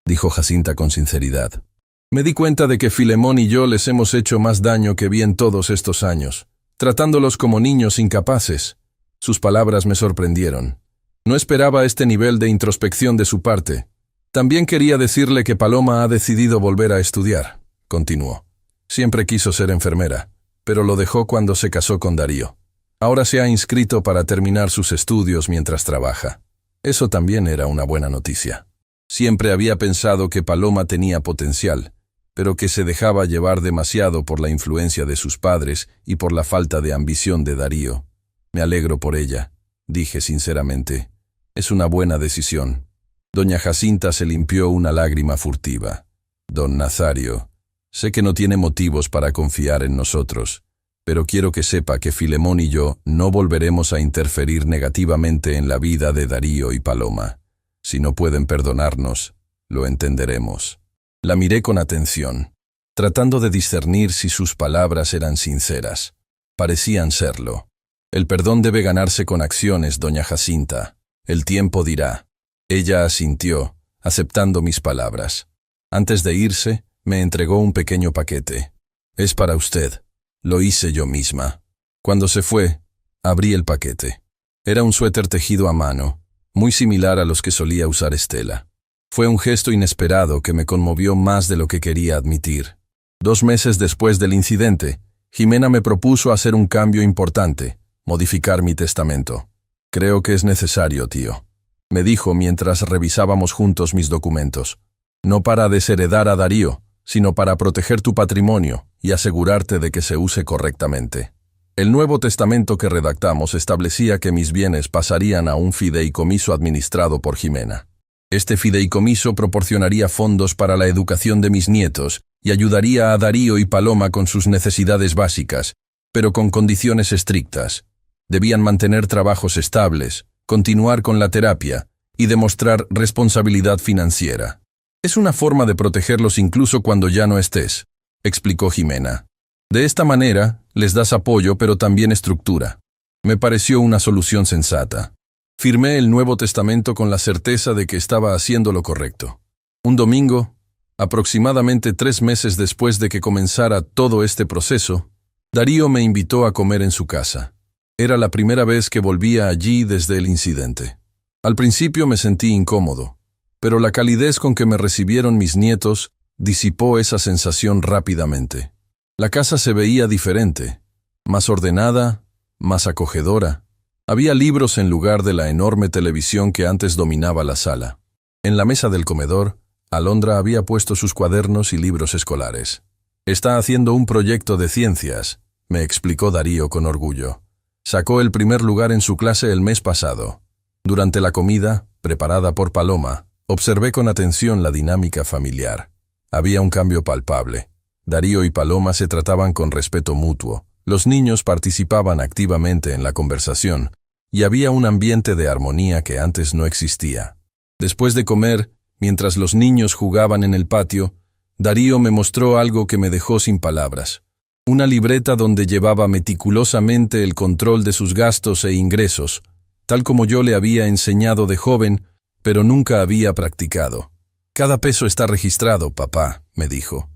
dijo Jacinta con sinceridad. «Me di cuenta de que Filemón y yo les hemos hecho más daño que bien todos estos años, tratándolos como niños incapaces». Sus palabras me sorprendieron. No esperaba este nivel de introspección de su parte. «También quería decirle que Paloma ha decidido volver a estudiar», continuó. «Siempre quiso ser enfermera, pero lo dejó cuando se casó con Darío. Ahora se ha inscrito para terminar sus estudios mientras trabaja». Eso también era una buena noticia. Siempre había pensado que Paloma tenía potencial, pero que se dejaba llevar demasiado por la influencia de sus padres y por la falta de ambición de Darío. «Me alegro por ella», dije sinceramente. «Es una buena decisión». Doña Jacinta se limpió una lágrima furtiva. «Don Nazario, sé que no tiene motivos para confiar en nosotros, pero quiero que sepa que Filemón y yo no volveremos a interferir negativamente en la vida de Darío y Paloma. Si no pueden perdonarnos, lo entenderemos». La miré con atención, tratando de discernir si sus palabras eran sinceras. Parecían serlo. «El perdón debe ganarse con acciones, doña Jacinta. El tiempo dirá». Ella asintió, aceptando mis palabras. Antes de irse, me entregó un pequeño paquete. «Es para usted». Lo hice yo misma. Cuando se fue, abrí el paquete. Era un suéter tejido a mano, muy similar a los que solía usar Estela. Fue un gesto inesperado que me conmovió más de lo que quería admitir. 2 meses después del incidente, Jimena me propuso hacer un cambio importante, modificar mi testamento. «Creo que es necesario, tío», me dijo mientras revisábamos juntos mis documentos. «No para desheredar a Darío, sino para proteger tu patrimonio y asegurarte de que se use correctamente». El nuevo testamento que redactamos establecía que mis bienes pasarían a un fideicomiso administrado por Jimena. Este fideicomiso proporcionaría fondos para la educación de mis nietos y ayudaría a Darío y Paloma con sus necesidades básicas, pero con condiciones estrictas. Debían mantener trabajos estables, continuar con la terapia y demostrar responsabilidad financiera. «Es una forma de protegerlos incluso cuando ya no estés», explicó Jimena. «De esta manera, les das apoyo pero también estructura». Me pareció una solución sensata. Firmé el Nuevo Testamento con la certeza de que estaba haciendo lo correcto. Un domingo, aproximadamente 3 meses después de que comenzara todo este proceso, Darío me invitó a comer en su casa. Era la primera vez que volvía allí desde el incidente. Al principio me sentí incómodo, pero la calidez con que me recibieron mis nietos disipó esa sensación rápidamente. La casa se veía diferente, más ordenada, más acogedora. Había libros en lugar de la enorme televisión que antes dominaba la sala. En la mesa del comedor, Alondra había puesto sus cuadernos y libros escolares. «Está haciendo un proyecto de ciencias», me explicó Darío con orgullo. «Sacó el primer lugar en su clase el mes pasado». Durante la comida, preparada por Paloma, observé con atención la dinámica familiar. Había un cambio palpable. Darío y Paloma se trataban con respeto mutuo. Los niños participaban activamente en la conversación y había un ambiente de armonía que antes no existía. Después de comer, mientras los niños jugaban en el patio, Darío me mostró algo que me dejó sin palabras. Una libreta donde llevaba meticulosamente el control de sus gastos e ingresos, tal como yo le había enseñado de joven, pero nunca había practicado. «Cada peso está registrado, papá», me dijo.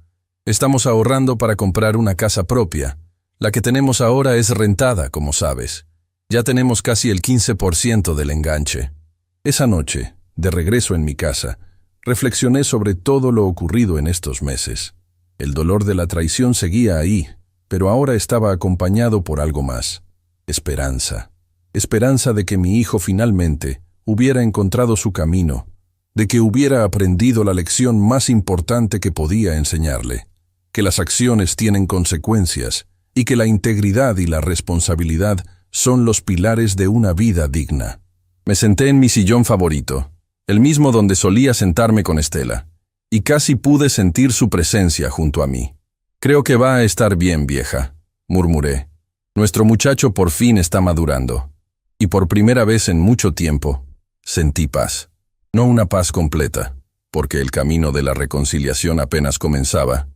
«Estamos ahorrando para comprar una casa propia. La que tenemos ahora es rentada, como sabes. Ya tenemos casi el 15% del enganche». Esa noche, de regreso en mi casa, reflexioné sobre todo lo ocurrido en estos meses. El dolor de la traición seguía ahí, pero ahora estaba acompañado por algo más. Esperanza. Esperanza de que mi hijo finalmente hubiera encontrado su camino, de que hubiera aprendido la lección más importante que podía enseñarle, que las acciones tienen consecuencias y que la integridad y la responsabilidad son los pilares de una vida digna. Me senté en mi sillón favorito, el mismo donde solía sentarme con Estela, y casi pude sentir su presencia junto a mí. «Creo que va a estar bien, vieja», murmuré. «Nuestro muchacho por fin está madurando». Y por primera vez en mucho tiempo, sentí paz. No una paz completa, porque el camino de la reconciliación apenas comenzaba,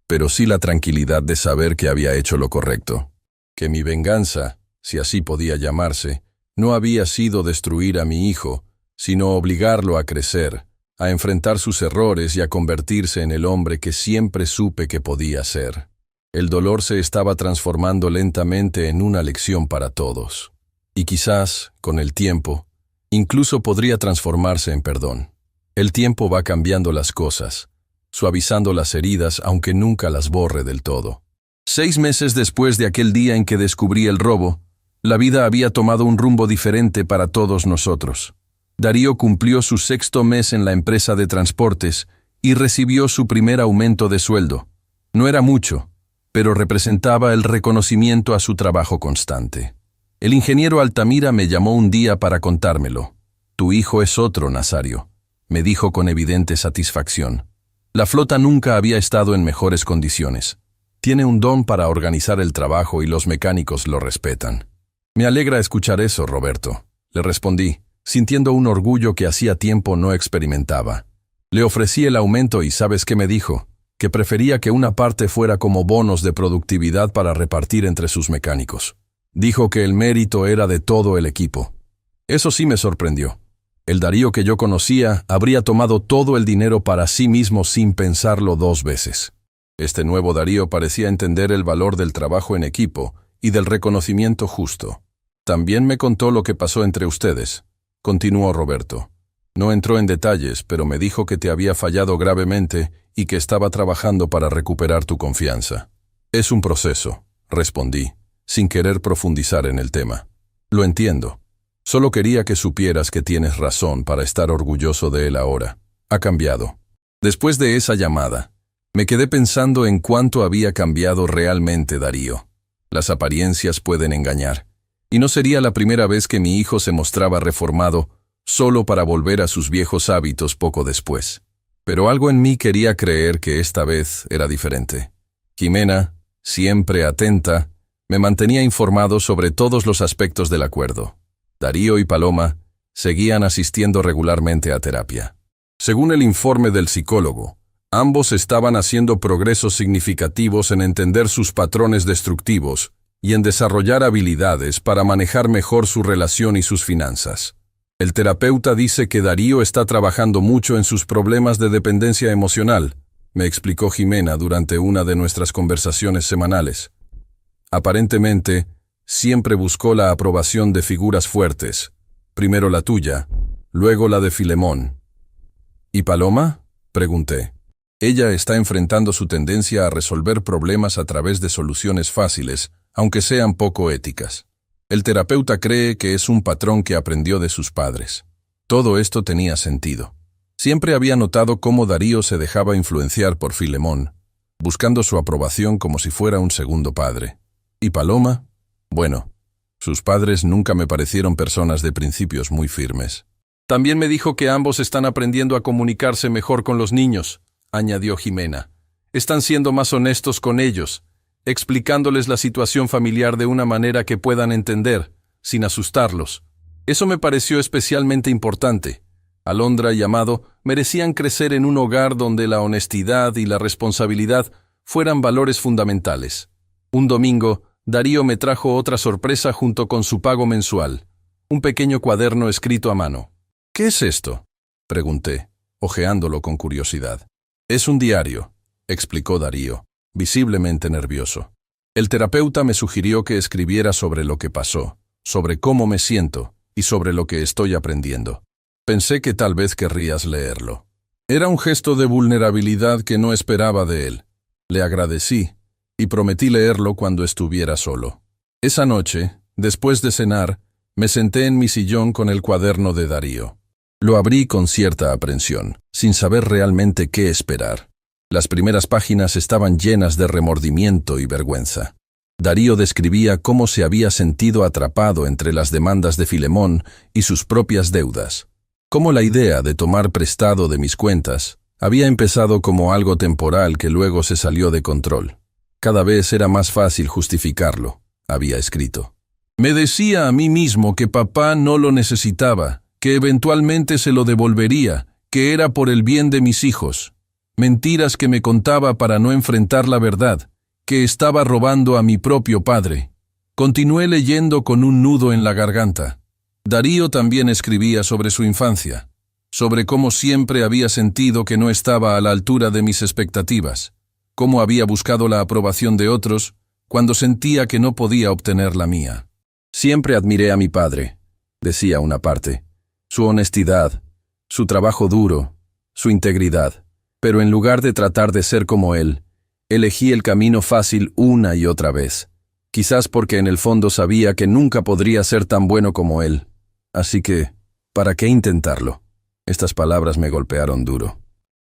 pero sí la tranquilidad de saber que había hecho lo correcto. Que mi venganza, si así podía llamarse, no había sido destruir a mi hijo, sino obligarlo a crecer, a enfrentar sus errores y a convertirse en el hombre que siempre supe que podía ser. El dolor se estaba transformando lentamente en una lección para todos. Y quizás, con el tiempo, incluso podría transformarse en perdón. El tiempo va cambiando las cosas, suavizando las heridas aunque nunca las borre del todo. 6 meses después de aquel día en que descubrí el robo, la vida había tomado un rumbo diferente para todos nosotros. Darío cumplió su 6º mes en la empresa de transportes y recibió su primer aumento de sueldo. No era mucho, pero representaba el reconocimiento a su trabajo constante. El ingeniero Altamira me llamó un día para contármelo. «Tu hijo es otro, Nazario», me dijo con evidente satisfacción. «La flota nunca había estado en mejores condiciones. Tiene un don para organizar el trabajo y los mecánicos lo respetan». «Me alegra escuchar eso, Roberto», le respondí, sintiendo un orgullo que hacía tiempo no experimentaba. Le ofrecí el aumento y ¿sabes qué me dijo? Que prefería que una parte fuera como bonos de productividad para repartir entre sus mecánicos. Dijo que el mérito era de todo el equipo. Eso sí me sorprendió. El Darío que yo conocía habría tomado todo el dinero para sí mismo sin pensarlo 2 veces. Este nuevo Darío parecía entender el valor del trabajo en equipo y del reconocimiento justo. «También me contó lo que pasó entre ustedes», continuó Roberto. «No entró en detalles, pero me dijo que te había fallado gravemente y que estaba trabajando para recuperar tu confianza». «Es un proceso», respondí, sin querer profundizar en el tema. «Lo entiendo. Solo quería que supieras que tienes razón para estar orgulloso de él ahora. Ha cambiado». Después de esa llamada, me quedé pensando en cuánto había cambiado realmente Darío. Las apariencias pueden engañar, y no sería la primera vez que mi hijo se mostraba reformado solo para volver a sus viejos hábitos poco después. Pero algo en mí quería creer que esta vez era diferente. Jimena, siempre atenta, me mantenía informado sobre todos los aspectos del acuerdo. Darío y Paloma seguían asistiendo regularmente a terapia. Según el informe del psicólogo, ambos estaban haciendo progresos significativos en entender sus patrones destructivos y en desarrollar habilidades para manejar mejor su relación y sus finanzas. El terapeuta dice que Darío está trabajando mucho en sus problemas de dependencia emocional, me explicó Jimena durante una de nuestras conversaciones semanales. Aparentemente, siempre buscó la aprobación de figuras fuertes, primero la tuya, luego la de Filemón. ¿Y Paloma?, pregunté. Ella está enfrentando su tendencia a resolver problemas a través de soluciones fáciles, aunque sean poco éticas. El terapeuta cree que es un patrón que aprendió de sus padres. Todo esto tenía sentido. Siempre había notado cómo Darío se dejaba influenciar por Filemón, buscando su aprobación como si fuera un segundo padre. ¿Y Paloma? Bueno, sus padres nunca me parecieron personas de principios muy firmes. También me dijo que ambos están aprendiendo a comunicarse mejor con los niños, añadió Jimena. Están siendo más honestos con ellos, explicándoles la situación familiar de una manera que puedan entender, sin asustarlos. Eso me pareció especialmente importante. Alondra y Amado merecían crecer en un hogar donde la honestidad y la responsabilidad fueran valores fundamentales. Un domingo, Darío me trajo otra sorpresa junto con su pago mensual, un pequeño cuaderno escrito a mano. «¿Qué es esto?», pregunté, hojeándolo con curiosidad. «Es un diario», explicó Darío, visiblemente nervioso. «El terapeuta me sugirió que escribiera sobre lo que pasó, sobre cómo me siento y sobre lo que estoy aprendiendo. Pensé que tal vez querrías leerlo». Era un gesto de vulnerabilidad que no esperaba de él. Le agradecí y prometí leerlo cuando estuviera solo. Esa noche, después de cenar, me senté en mi sillón con el cuaderno de Darío. Lo abrí con cierta aprensión, sin saber realmente qué esperar. Las primeras páginas estaban llenas de remordimiento y vergüenza. Darío describía cómo se había sentido atrapado entre las demandas de Filemón y sus propias deudas. Cómo la idea de tomar prestado de mis cuentas había empezado como algo temporal que luego se salió de control. Cada vez era más fácil justificarlo, había escrito. Me decía a mí mismo que papá no lo necesitaba, que eventualmente se lo devolvería, que era por el bien de mis hijos. Mentiras que me contaba para no enfrentar la verdad, que estaba robando a mi propio padre. Continué leyendo con un nudo en la garganta. Darío también escribía sobre su infancia, sobre cómo siempre había sentido que no estaba a la altura de mis expectativas, cómo había buscado la aprobación de otros cuando sentía que no podía obtener la mía. Siempre admiré a mi padre, decía una parte, su honestidad, su trabajo duro, su integridad, pero en lugar de tratar de ser como él, elegí el camino fácil una y otra vez, quizás porque en el fondo sabía que nunca podría ser tan bueno como él. Así que, ¿para qué intentarlo? Estas palabras me golpearon duro.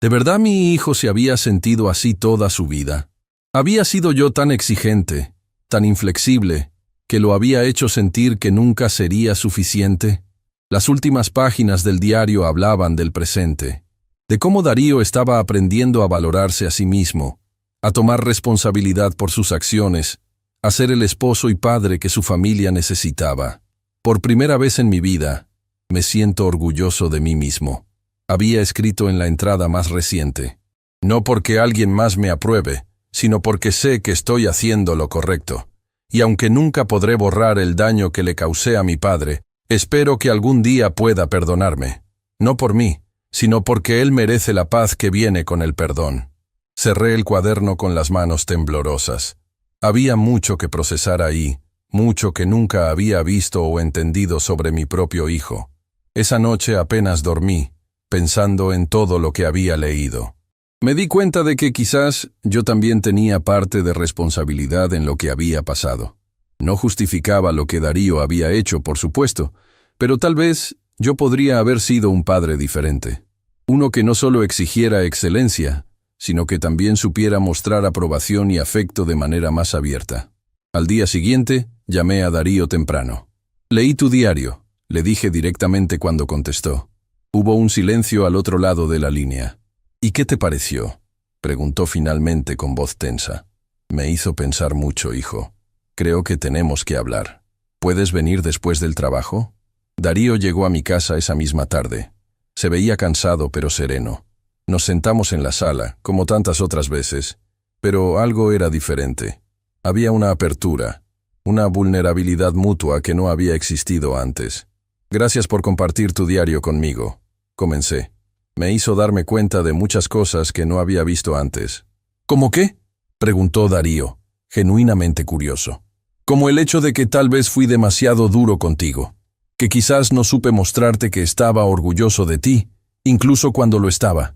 ¿De verdad mi hijo se había sentido así toda su vida? ¿Había sido yo tan exigente, tan inflexible, que lo había hecho sentir que nunca sería suficiente? Las últimas páginas del diario hablaban del presente, de cómo Darío estaba aprendiendo a valorarse a sí mismo, a tomar responsabilidad por sus acciones, a ser el esposo y padre que su familia necesitaba. Por primera vez en mi vida, me siento orgulloso de mí mismo. Había escrito en la entrada más reciente. No porque alguien más me apruebe, sino porque sé que estoy haciendo lo correcto. Y aunque nunca podré borrar el daño que le causé a mi padre, espero que algún día pueda perdonarme. No por mí, sino porque él merece la paz que viene con el perdón. Cerré el cuaderno con las manos temblorosas. Había mucho que procesar ahí, mucho que nunca había visto o entendido sobre mi propio hijo. Esa noche apenas dormí, pensando en todo lo que había leído. Me di cuenta de que quizás yo también tenía parte de responsabilidad en lo que había pasado. No justificaba lo que Darío había hecho, por supuesto, pero tal vez yo podría haber sido un padre diferente. Uno que no solo exigiera excelencia, sino que también supiera mostrar aprobación y afecto de manera más abierta. Al día siguiente, llamé a Darío temprano. «Leí tu diario», le dije directamente cuando contestó. Hubo un silencio al otro lado de la línea. «¿Y qué te pareció?», preguntó finalmente con voz tensa. «Me hizo pensar mucho, hijo. Creo que tenemos que hablar. ¿Puedes venir después del trabajo?». Darío llegó a mi casa esa misma tarde. Se veía cansado pero sereno. Nos sentamos en la sala, como tantas otras veces, pero algo era diferente. Había una apertura, una vulnerabilidad mutua que no había existido antes. «Gracias por compartir tu diario conmigo», comencé. Me hizo darme cuenta de muchas cosas que no había visto antes. «¿Cómo qué?», preguntó Darío, genuinamente curioso. «Como el hecho de que tal vez fui demasiado duro contigo, que quizás no supe mostrarte que estaba orgulloso de ti, incluso cuando lo estaba».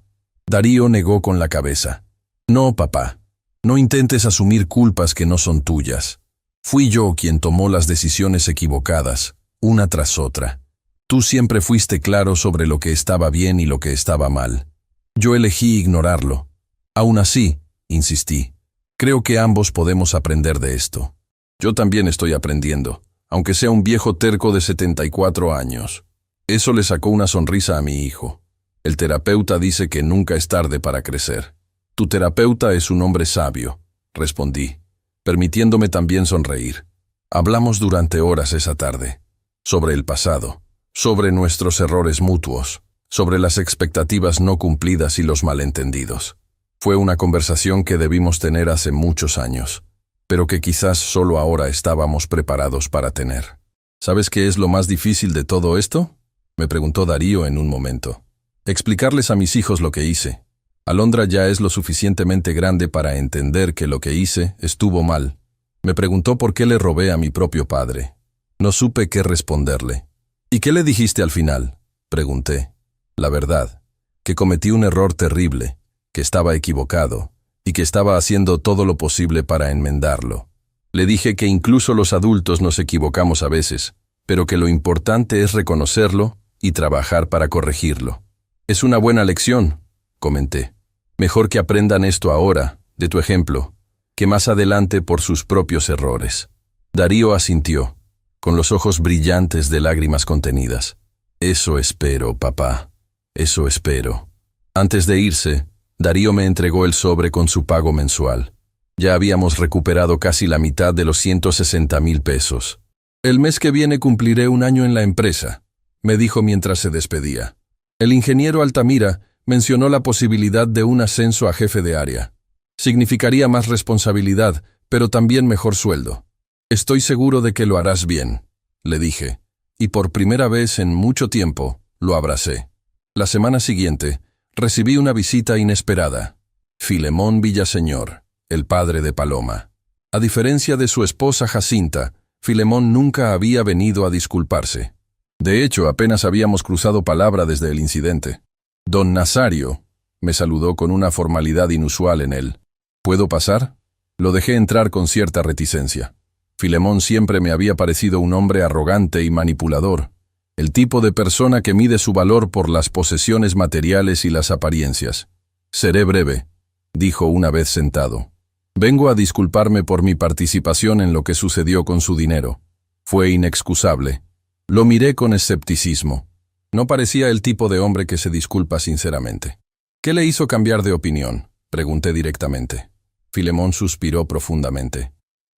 Darío negó con la cabeza. «No, papá. No intentes asumir culpas que no son tuyas. Fui yo quien tomó las decisiones equivocadas, una tras otra. Tú siempre fuiste claro sobre lo que estaba bien y lo que estaba mal. Yo elegí ignorarlo. Aún así, insistí, creo que ambos podemos aprender de esto. Yo también estoy aprendiendo, aunque sea un viejo terco de 74 años. Eso le sacó una sonrisa a mi hijo. El terapeuta dice que nunca es tarde para crecer. Tu terapeuta es un hombre sabio, respondí, permitiéndome también sonreír. Hablamos durante horas esa tarde, sobre el pasado, sobre nuestros errores mutuos, sobre las expectativas no cumplidas y los malentendidos. Fue una conversación que debimos tener hace muchos años, pero que quizás solo ahora estábamos preparados para tener. ¿Sabes qué es lo más difícil de todo esto?, me preguntó Darío en un momento. Explicarles a mis hijos lo que hice. Alondra ya es lo suficientemente grande para entender que lo que hice estuvo mal. Me preguntó por qué le robé a mi propio padre. No supe qué responderle. ¿Y qué le dijiste al final?, pregunté. La verdad, que cometí un error terrible, que estaba equivocado y que estaba haciendo todo lo posible para enmendarlo. Le dije que incluso los adultos nos equivocamos a veces, pero que lo importante es reconocerlo y trabajar para corregirlo. Es una buena lección, comenté. Mejor que aprendan esto ahora, de tu ejemplo, que más adelante por sus propios errores. Darío asintió, con los ojos brillantes de lágrimas contenidas. Eso espero, papá. Eso espero. Antes de irse, Darío me entregó el sobre con su pago mensual. Ya habíamos recuperado casi la mitad de los 160,000 pesos. El mes que viene cumpliré 1 año en la empresa, me dijo mientras se despedía. El ingeniero Altamira mencionó la posibilidad de un ascenso a jefe de área. Significaría más responsabilidad, pero también mejor sueldo. Estoy seguro de que lo harás bien, le dije, y por primera vez en mucho tiempo lo abracé. La semana siguiente, recibí una visita inesperada. Filemón Villaseñor, el padre de Paloma. A diferencia de su esposa Jacinta, Filemón nunca había venido a disculparse. De hecho, apenas habíamos cruzado palabra desde el incidente. Don Nazario, me saludó con una formalidad inusual en él. ¿Puedo pasar? Lo dejé entrar con cierta reticencia. Filemón siempre me había parecido un hombre arrogante y manipulador, el tipo de persona que mide su valor por las posesiones materiales y las apariencias. Seré breve, dijo una vez sentado. Vengo a disculparme por mi participación en lo que sucedió con su dinero. Fue inexcusable. Lo miré con escepticismo. No parecía el tipo de hombre que se disculpa sinceramente. ¿Qué le hizo cambiar de opinión?, pregunté directamente. Filemón suspiró profundamente.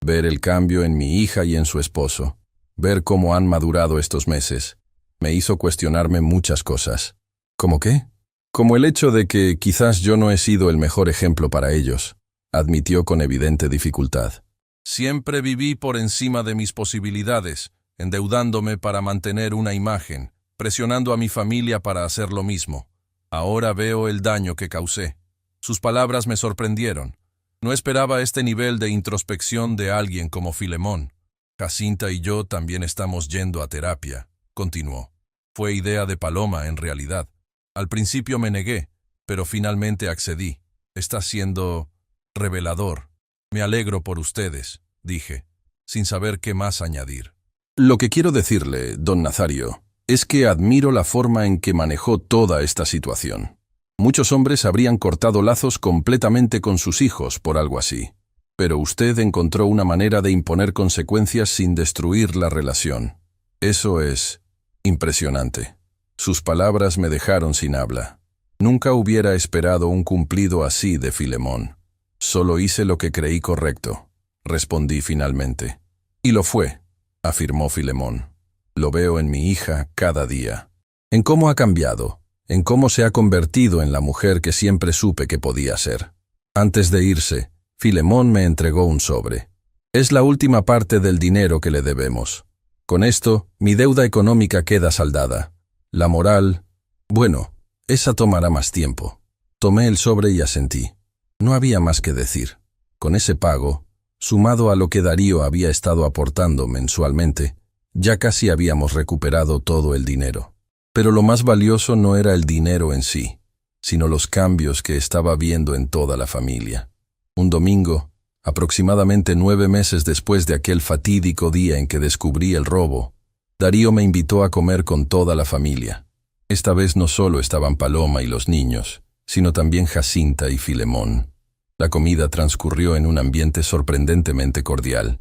Ver el cambio en mi hija y en su esposo, ver cómo han madurado estos meses, me hizo cuestionarme muchas cosas. ¿Cómo qué? Como el hecho de que quizás yo no he sido el mejor ejemplo para ellos, admitió con evidente dificultad. Siempre viví por encima de mis posibilidades, endeudándome para mantener una imagen, presionando a mi familia para hacer lo mismo. Ahora veo el daño que causé. Sus palabras me sorprendieron. No esperaba este nivel de introspección de alguien como Filemón. Jacinta y yo también estamos yendo a terapia, continuó. Fue idea de Paloma, en realidad. Al principio me negué, pero finalmente accedí. Está siendo revelador. Me alegro por ustedes, dije, sin saber qué más añadir. Lo que quiero decirle, don Nazario, es que admiro la forma en que manejó toda esta situación. Muchos hombres habrían cortado lazos completamente con sus hijos por algo así. Pero usted encontró una manera de imponer consecuencias sin destruir la relación. Eso es impresionante. Sus palabras me dejaron sin habla. Nunca hubiera esperado un cumplido así de Filemón. Solo hice lo que creí correcto, respondí finalmente. Y lo fue, afirmó Filemón. Lo veo en mi hija cada día. En cómo ha cambiado, en cómo se ha convertido en la mujer que siempre supe que podía ser. Antes de irse, Filemón me entregó un sobre. Es la última parte del dinero que le debemos. Con esto, mi deuda económica queda saldada. La moral, bueno, esa tomará más tiempo. Tomé el sobre y asentí. No había más que decir. Con ese pago, sumado a lo que Darío había estado aportando mensualmente, ya casi habíamos recuperado todo el dinero. Pero lo más valioso no era el dinero en sí, sino los cambios que estaba viendo en toda la familia. Un domingo, aproximadamente 9 meses después de aquel fatídico día en que descubrí el robo, Darío me invitó a comer con toda la familia. Esta vez no solo estaban Paloma y los niños, sino también Jacinta y Filemón. La comida transcurrió en un ambiente sorprendentemente cordial.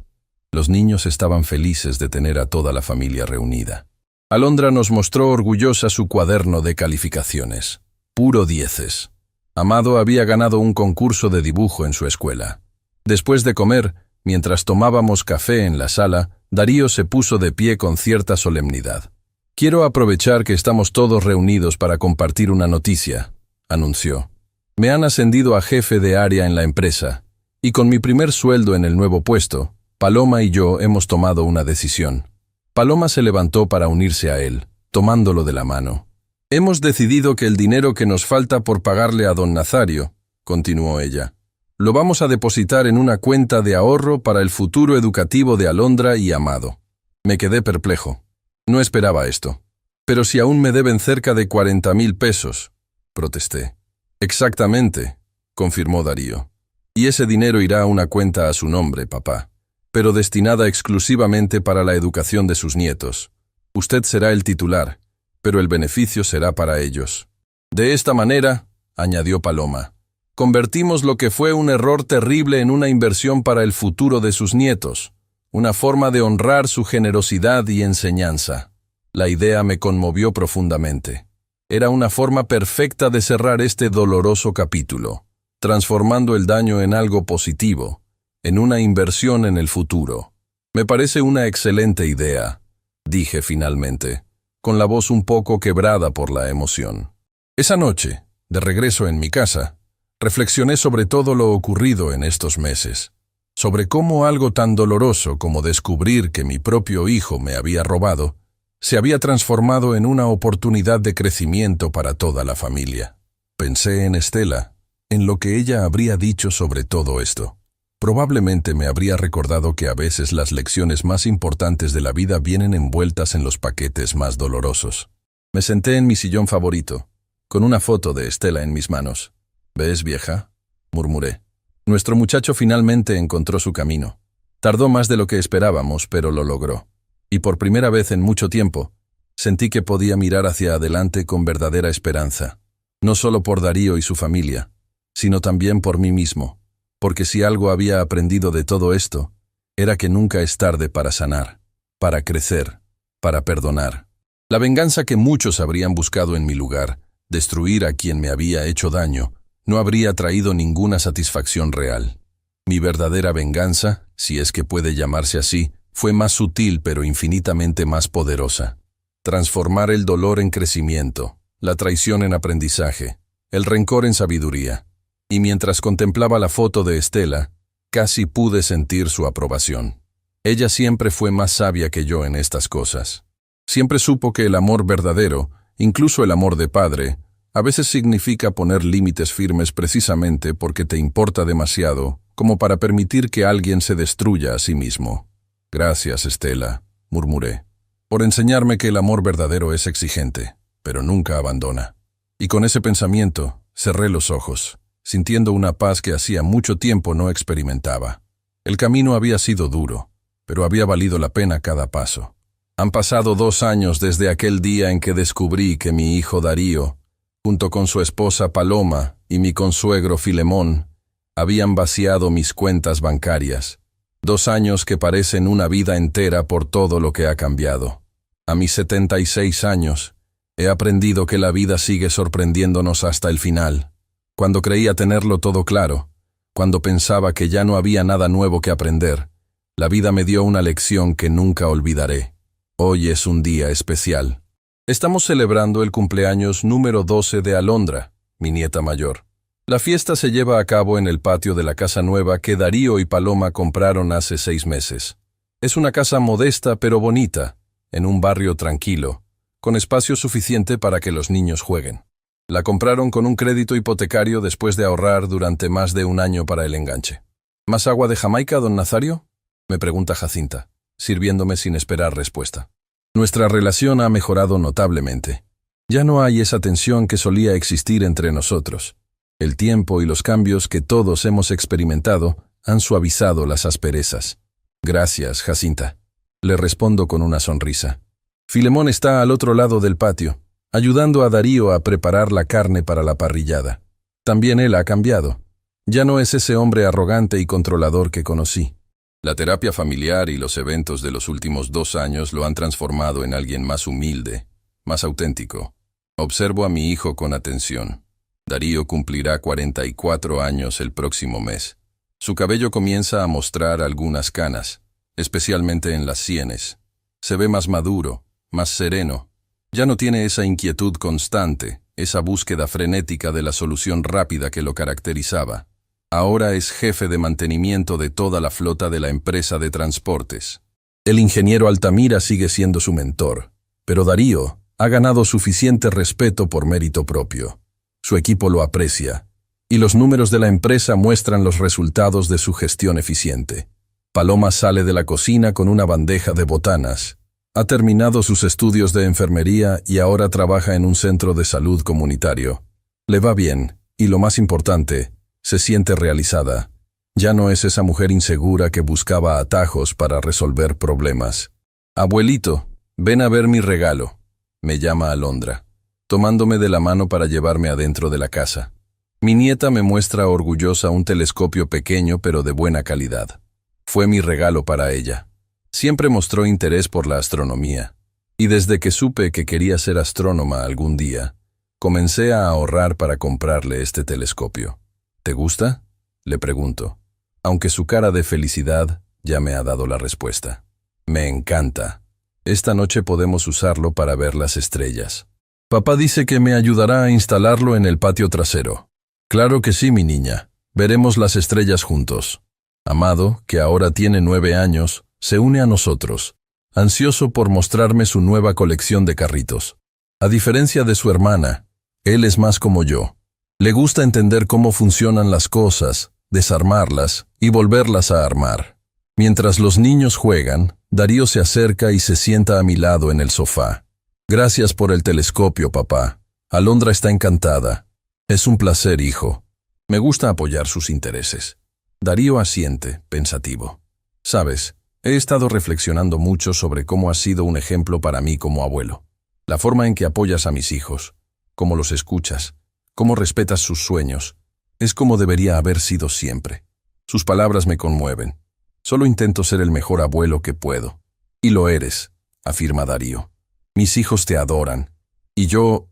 Los niños estaban felices de tener a toda la familia reunida. Alondra nos mostró orgullosa su cuaderno de calificaciones. Puro 10. Amado había ganado un concurso de dibujo en su escuela. Después de comer, mientras tomábamos café en la sala, Darío se puso de pie con cierta solemnidad. «Quiero aprovechar que estamos todos reunidos para compartir una noticia», anunció. «Me han ascendido a jefe de área en la empresa, y con mi primer sueldo en el nuevo puesto, Paloma y yo hemos tomado una decisión». Paloma se levantó para unirse a él, tomándolo de la mano. «Hemos decidido que el dinero que nos falta por pagarle a don Nazario», continuó ella, «lo vamos a depositar en una cuenta de ahorro para el futuro educativo de Alondra y Amado». Me quedé perplejo. No esperaba esto. «Pero si aún me deben cerca de 40.000 pesos», protesté. «Exactamente», confirmó Darío. «Y ese dinero irá a una cuenta a su nombre, papá, pero destinada exclusivamente para la educación de sus nietos. Usted será el titular, pero el beneficio será para ellos. De esta manera», añadió Paloma, «convertimos lo que fue un error terrible en una inversión para el futuro de sus nietos, una forma de honrar su generosidad y enseñanza». La idea me conmovió profundamente. Era una forma perfecta de cerrar este doloroso capítulo, transformando el daño en algo positivo, en una inversión en el futuro. «Me parece una excelente idea», dije finalmente, con la voz un poco quebrada por la emoción. Esa noche, de regreso en mi casa, reflexioné sobre todo lo ocurrido en estos meses, sobre cómo algo tan doloroso como descubrir que mi propio hijo me había robado, se había transformado en una oportunidad de crecimiento para toda la familia. Pensé en Estela, en lo que ella habría dicho sobre todo esto. Probablemente me habría recordado que a veces las lecciones más importantes de la vida vienen envueltas en los paquetes más dolorosos. Me senté en mi sillón favorito, con una foto de Estela en mis manos. «¿Ves, vieja?», murmuré. Nuestro muchacho finalmente encontró su camino. Tardó más de lo que esperábamos, pero lo logró. Y por primera vez en mucho tiempo, sentí que podía mirar hacia adelante con verdadera esperanza. No solo por Darío y su familia, sino también por mí mismo. Porque si algo había aprendido de todo esto, era que nunca es tarde para sanar, para crecer, para perdonar. La venganza que muchos habrían buscado en mi lugar, destruir a quien me había hecho daño, no habría traído ninguna satisfacción real. Mi verdadera venganza, si es que puede llamarse así, fue más sutil pero infinitamente más poderosa. Transformar el dolor en crecimiento, la traición en aprendizaje, el rencor en sabiduría. Y mientras contemplaba la foto de Estela, casi pude sentir su aprobación. Ella siempre fue más sabia que yo en estas cosas. Siempre supo que el amor verdadero, incluso el amor de padre, a veces significa poner límites firmes precisamente porque te importa demasiado como para permitir que alguien se destruya a sí mismo. «Gracias, Estela», murmuré, «por enseñarme que el amor verdadero es exigente, pero nunca abandona». Y con ese pensamiento, cerré los ojos, sintiendo una paz que hacía mucho tiempo no experimentaba. El camino había sido duro, pero había valido la pena cada paso. Han pasado 2 años desde aquel día en que descubrí que mi hijo Darío, junto con su esposa Paloma y mi consuegro Filemón, habían vaciado mis cuentas bancarias. 2 años que parecen una vida entera por todo lo que ha cambiado. A mis 76 años, he aprendido que la vida sigue sorprendiéndonos hasta el final. Cuando creía tenerlo todo claro, cuando pensaba que ya no había nada nuevo que aprender, la vida me dio una lección que nunca olvidaré. Hoy es un día especial. Estamos celebrando el cumpleaños número 12 de Alondra, mi nieta mayor. La fiesta se lleva a cabo en el patio de la casa nueva que Darío y Paloma compraron hace 6 meses. Es una casa modesta pero bonita, en un barrio tranquilo, con espacio suficiente para que los niños jueguen. La compraron con un crédito hipotecario después de ahorrar durante más de 1 año para el enganche. ¿Más agua de Jamaica, don Nazario?, me pregunta Jacinta, sirviéndome sin esperar respuesta. Nuestra relación ha mejorado notablemente. Ya no hay esa tensión que solía existir entre nosotros. El tiempo y los cambios que todos hemos experimentado han suavizado las asperezas. Gracias, Jacinta. Le respondo con una sonrisa. Filemón está al otro lado del patio, ayudando a Darío a preparar la carne para la parrillada. También él ha cambiado. Ya no es ese hombre arrogante y controlador que conocí. La terapia familiar y los eventos de los últimos 2 años lo han transformado en alguien más humilde, más auténtico. Observo a mi hijo con atención. Darío cumplirá 44 años el próximo mes. Su cabello comienza a mostrar algunas canas, especialmente en las sienes. Se ve más maduro, más sereno. Ya no tiene esa inquietud constante, esa búsqueda frenética de la solución rápida que lo caracterizaba. Ahora es jefe de mantenimiento de toda la flota de la empresa de transportes. El ingeniero Altamira sigue siendo su mentor, pero Darío ha ganado suficiente respeto por mérito propio. Su equipo lo aprecia, y los números de la empresa muestran los resultados de su gestión eficiente. Paloma sale de la cocina con una bandeja de botanas. Ha terminado sus estudios de enfermería y ahora trabaja en un centro de salud comunitario. Le va bien, y lo más importante, se siente realizada. Ya no es esa mujer insegura que buscaba atajos para resolver problemas. «Abuelito, ven a ver mi regalo», me llama Alondra, tomándome de la mano para llevarme adentro de la casa. Mi nieta me muestra orgullosa un telescopio pequeño pero de buena calidad. Fue mi regalo para ella. Siempre mostró interés por la astronomía, y desde que supe que quería ser astrónoma algún día, comencé a ahorrar para comprarle este telescopio. «¿Te gusta?», le pregunto, aunque su cara de felicidad ya me ha dado la respuesta. «Me encanta. Esta noche podemos usarlo para ver las estrellas. Papá dice que me ayudará a instalarlo en el patio trasero». «Claro que sí, mi niña. Veremos las estrellas juntos». Amado, que ahora tiene 9 años, se une a nosotros, ansioso por mostrarme su nueva colección de carritos. A diferencia de su hermana, él es más como yo. Le gusta entender cómo funcionan las cosas, desarmarlas y volverlas a armar. Mientras los niños juegan, Darío se acerca y se sienta a mi lado en el sofá. «Gracias por el telescopio, papá. Alondra está encantada». «Es un placer, hijo». Me gusta apoyar sus intereses. Darío asiente, pensativo. «Sabes, he estado reflexionando mucho sobre cómo has sido un ejemplo para mí como abuelo. La forma en que apoyas a mis hijos, cómo los escuchas, cómo respetas sus sueños, es como debería haber sido siempre. Sus palabras me conmueven. Solo intento ser el mejor abuelo que puedo». «Y lo eres», afirma Darío. «Mis hijos te adoran. Y yo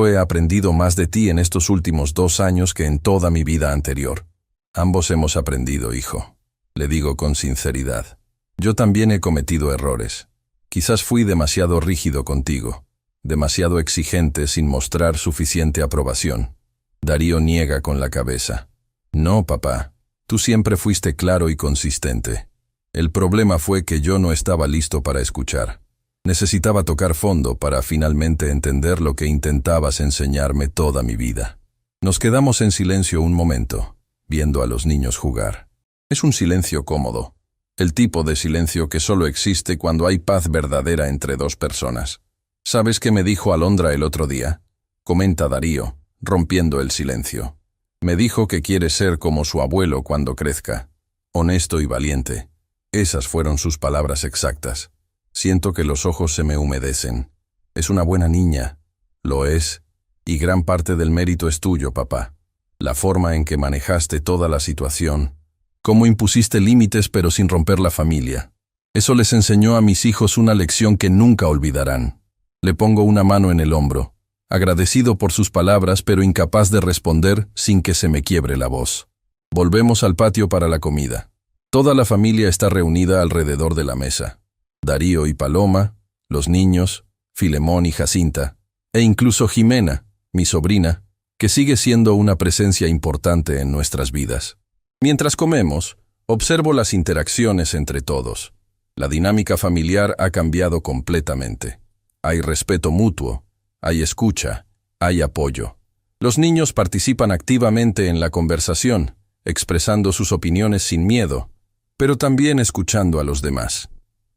he aprendido más de ti en estos últimos 2 años que en toda mi vida anterior». «Ambos hemos aprendido, hijo», le digo con sinceridad. «Yo también he cometido errores. Quizás fui demasiado rígido contigo, demasiado exigente sin mostrar suficiente aprobación». Darío niega con la cabeza. «No, papá, tú siempre fuiste claro y consistente. El problema fue que yo no estaba listo para escuchar. Necesitaba tocar fondo para finalmente entender lo que intentabas enseñarme toda mi vida». Nos quedamos en silencio un momento, viendo a los niños jugar. Es un silencio cómodo, el tipo de silencio que solo existe cuando hay paz verdadera entre 2 personas. «¿Sabes qué me dijo Alondra el otro día?», comenta Darío, rompiendo el silencio. «Me dijo que quiere ser como su abuelo cuando crezca, honesto y valiente». Esas fueron sus palabras exactas. Siento que los ojos se me humedecen. «Es una buena niña». «Lo es, y gran parte del mérito es tuyo, papá. La forma en que manejaste toda la situación, cómo impusiste límites pero sin romper la familia. Eso les enseñó a mis hijos una lección que nunca olvidarán». Le pongo una mano en el hombro, agradecido por sus palabras pero incapaz de responder sin que se me quiebre la voz. Volvemos al patio para la comida. Toda la familia está reunida alrededor de la mesa. Darío y Paloma, los niños, Filemón y Jacinta, e incluso Jimena, mi sobrina, que sigue siendo una presencia importante en nuestras vidas. Mientras comemos, observo las interacciones entre todos. La dinámica familiar ha cambiado completamente. Hay respeto mutuo, hay escucha, hay apoyo. Los niños participan activamente en la conversación, expresando sus opiniones sin miedo, pero también escuchando a los demás.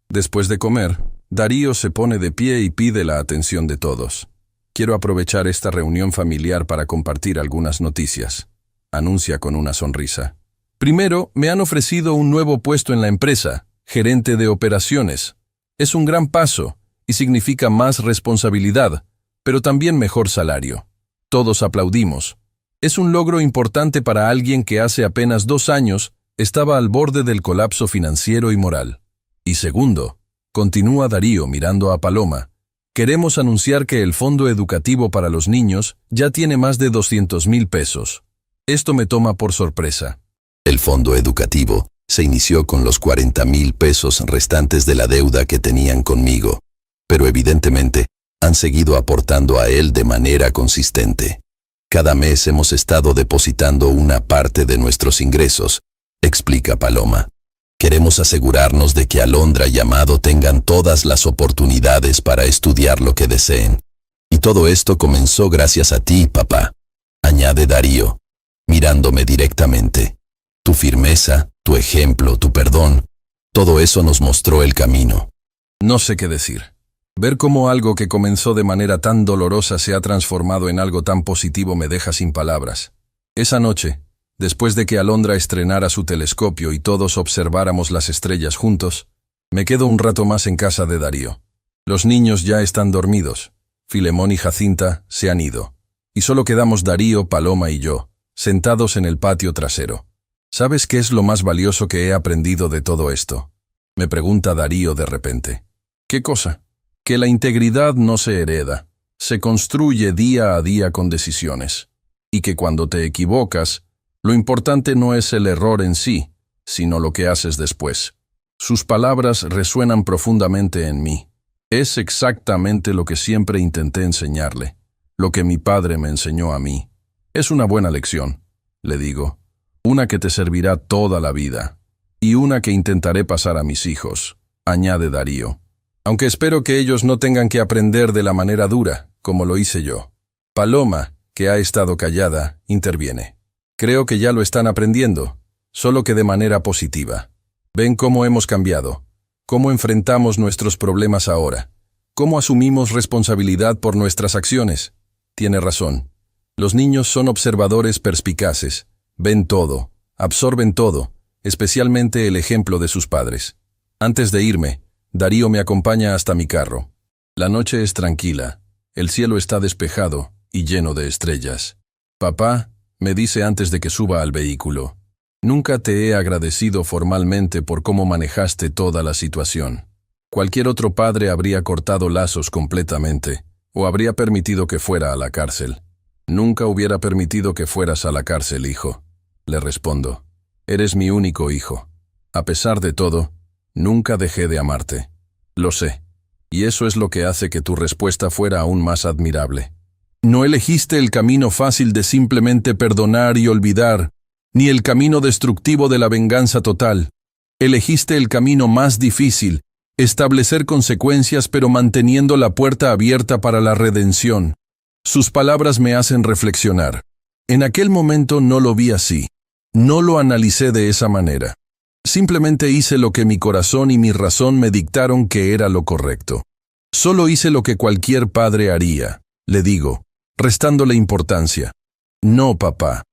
Después de comer, Darío se pone de pie y pide la atención de todos. «Quiero aprovechar esta reunión familiar para compartir algunas noticias», anuncia con una sonrisa. «Primero, me han ofrecido un nuevo puesto en la empresa, gerente de operaciones. Es un gran paso y significa más responsabilidad, pero también mejor salario». Todos aplaudimos. Es un logro importante para alguien que hace apenas 2 años estaba al borde del colapso financiero y moral. «Y segundo», continúa Darío mirando a Paloma, Queremos anunciar que el Fondo Educativo para los Niños ya tiene más de 200,000 pesos. Esto me toma por sorpresa. El fondo educativo se inició con los 40,000 pesos restantes de la deuda que tenían conmigo, pero evidentemente han seguido aportando a él de manera consistente. Cada mes hemos estado depositando una parte de nuestros ingresos, explica Paloma. Queremos asegurarnos de que Alondra y Amado tengan todas las oportunidades para estudiar lo que deseen. Y todo esto comenzó gracias a ti, papá, añade Darío, mirándome directamente. Tu firmeza, tu ejemplo, tu perdón, todo eso nos mostró el camino. No sé qué decir. Ver cómo algo que comenzó de manera tan dolorosa se ha transformado en algo tan positivo me deja sin palabras. Esa noche, después de que Alondra estrenara su telescopio y todos observáramos las estrellas juntos, me quedo un rato más en casa de Darío. Los niños ya están dormidos. Filemón y Jacinta se han ido. Y solo quedamos Darío, Paloma y yo, sentados en el patio trasero. ¿Sabes qué es lo más valioso que he aprendido de todo esto? Me pregunta Darío de repente. ¿Qué cosa? Que la integridad no se hereda, se construye día a día con decisiones. Y que cuando te equivocas, lo importante no es el error en sí, sino lo que haces después. Sus palabras resuenan profundamente en mí. Es exactamente lo que siempre intenté enseñarle, lo que mi padre me enseñó a mí. Es una buena lección, le digo, una que te servirá toda la vida, y una que intentaré pasar a mis hijos, añade Darío. Aunque espero que ellos no tengan que aprender de la manera dura, como lo hice yo. Paloma, que ha estado callada, interviene. Creo que ya lo están aprendiendo, solo que de manera positiva. Ven cómo hemos cambiado, cómo enfrentamos nuestros problemas ahora, cómo asumimos responsabilidad por nuestras acciones. Tiene razón. Los niños son observadores perspicaces, ven todo, absorben todo, especialmente el ejemplo de sus padres. Antes de irme, Darío me acompaña hasta mi carro. La noche es tranquila, el cielo está despejado y lleno de estrellas. Papá, me dice antes de que suba al vehículo, nunca te he agradecido formalmente por cómo manejaste toda la situación. Cualquier otro padre habría cortado lazos completamente, o habría permitido que fuera a la cárcel. Nunca hubiera permitido que fueras a la cárcel, hijo. Le respondo, eres mi único hijo. A pesar de todo, nunca dejé de amarte. Lo sé. Y eso es lo que hace que tu respuesta fuera aún más admirable. No elegiste el camino fácil de simplemente perdonar y olvidar, ni el camino destructivo de la venganza total. Elegiste el camino más difícil, establecer consecuencias pero manteniendo la puerta abierta para la redención. Sus palabras me hacen reflexionar. En aquel momento no lo vi así. No lo analicé de esa manera. Simplemente hice lo que mi corazón y mi razón me dictaron que era lo correcto. Solo hice lo que cualquier padre haría, le digo, restándole importancia. No, papá.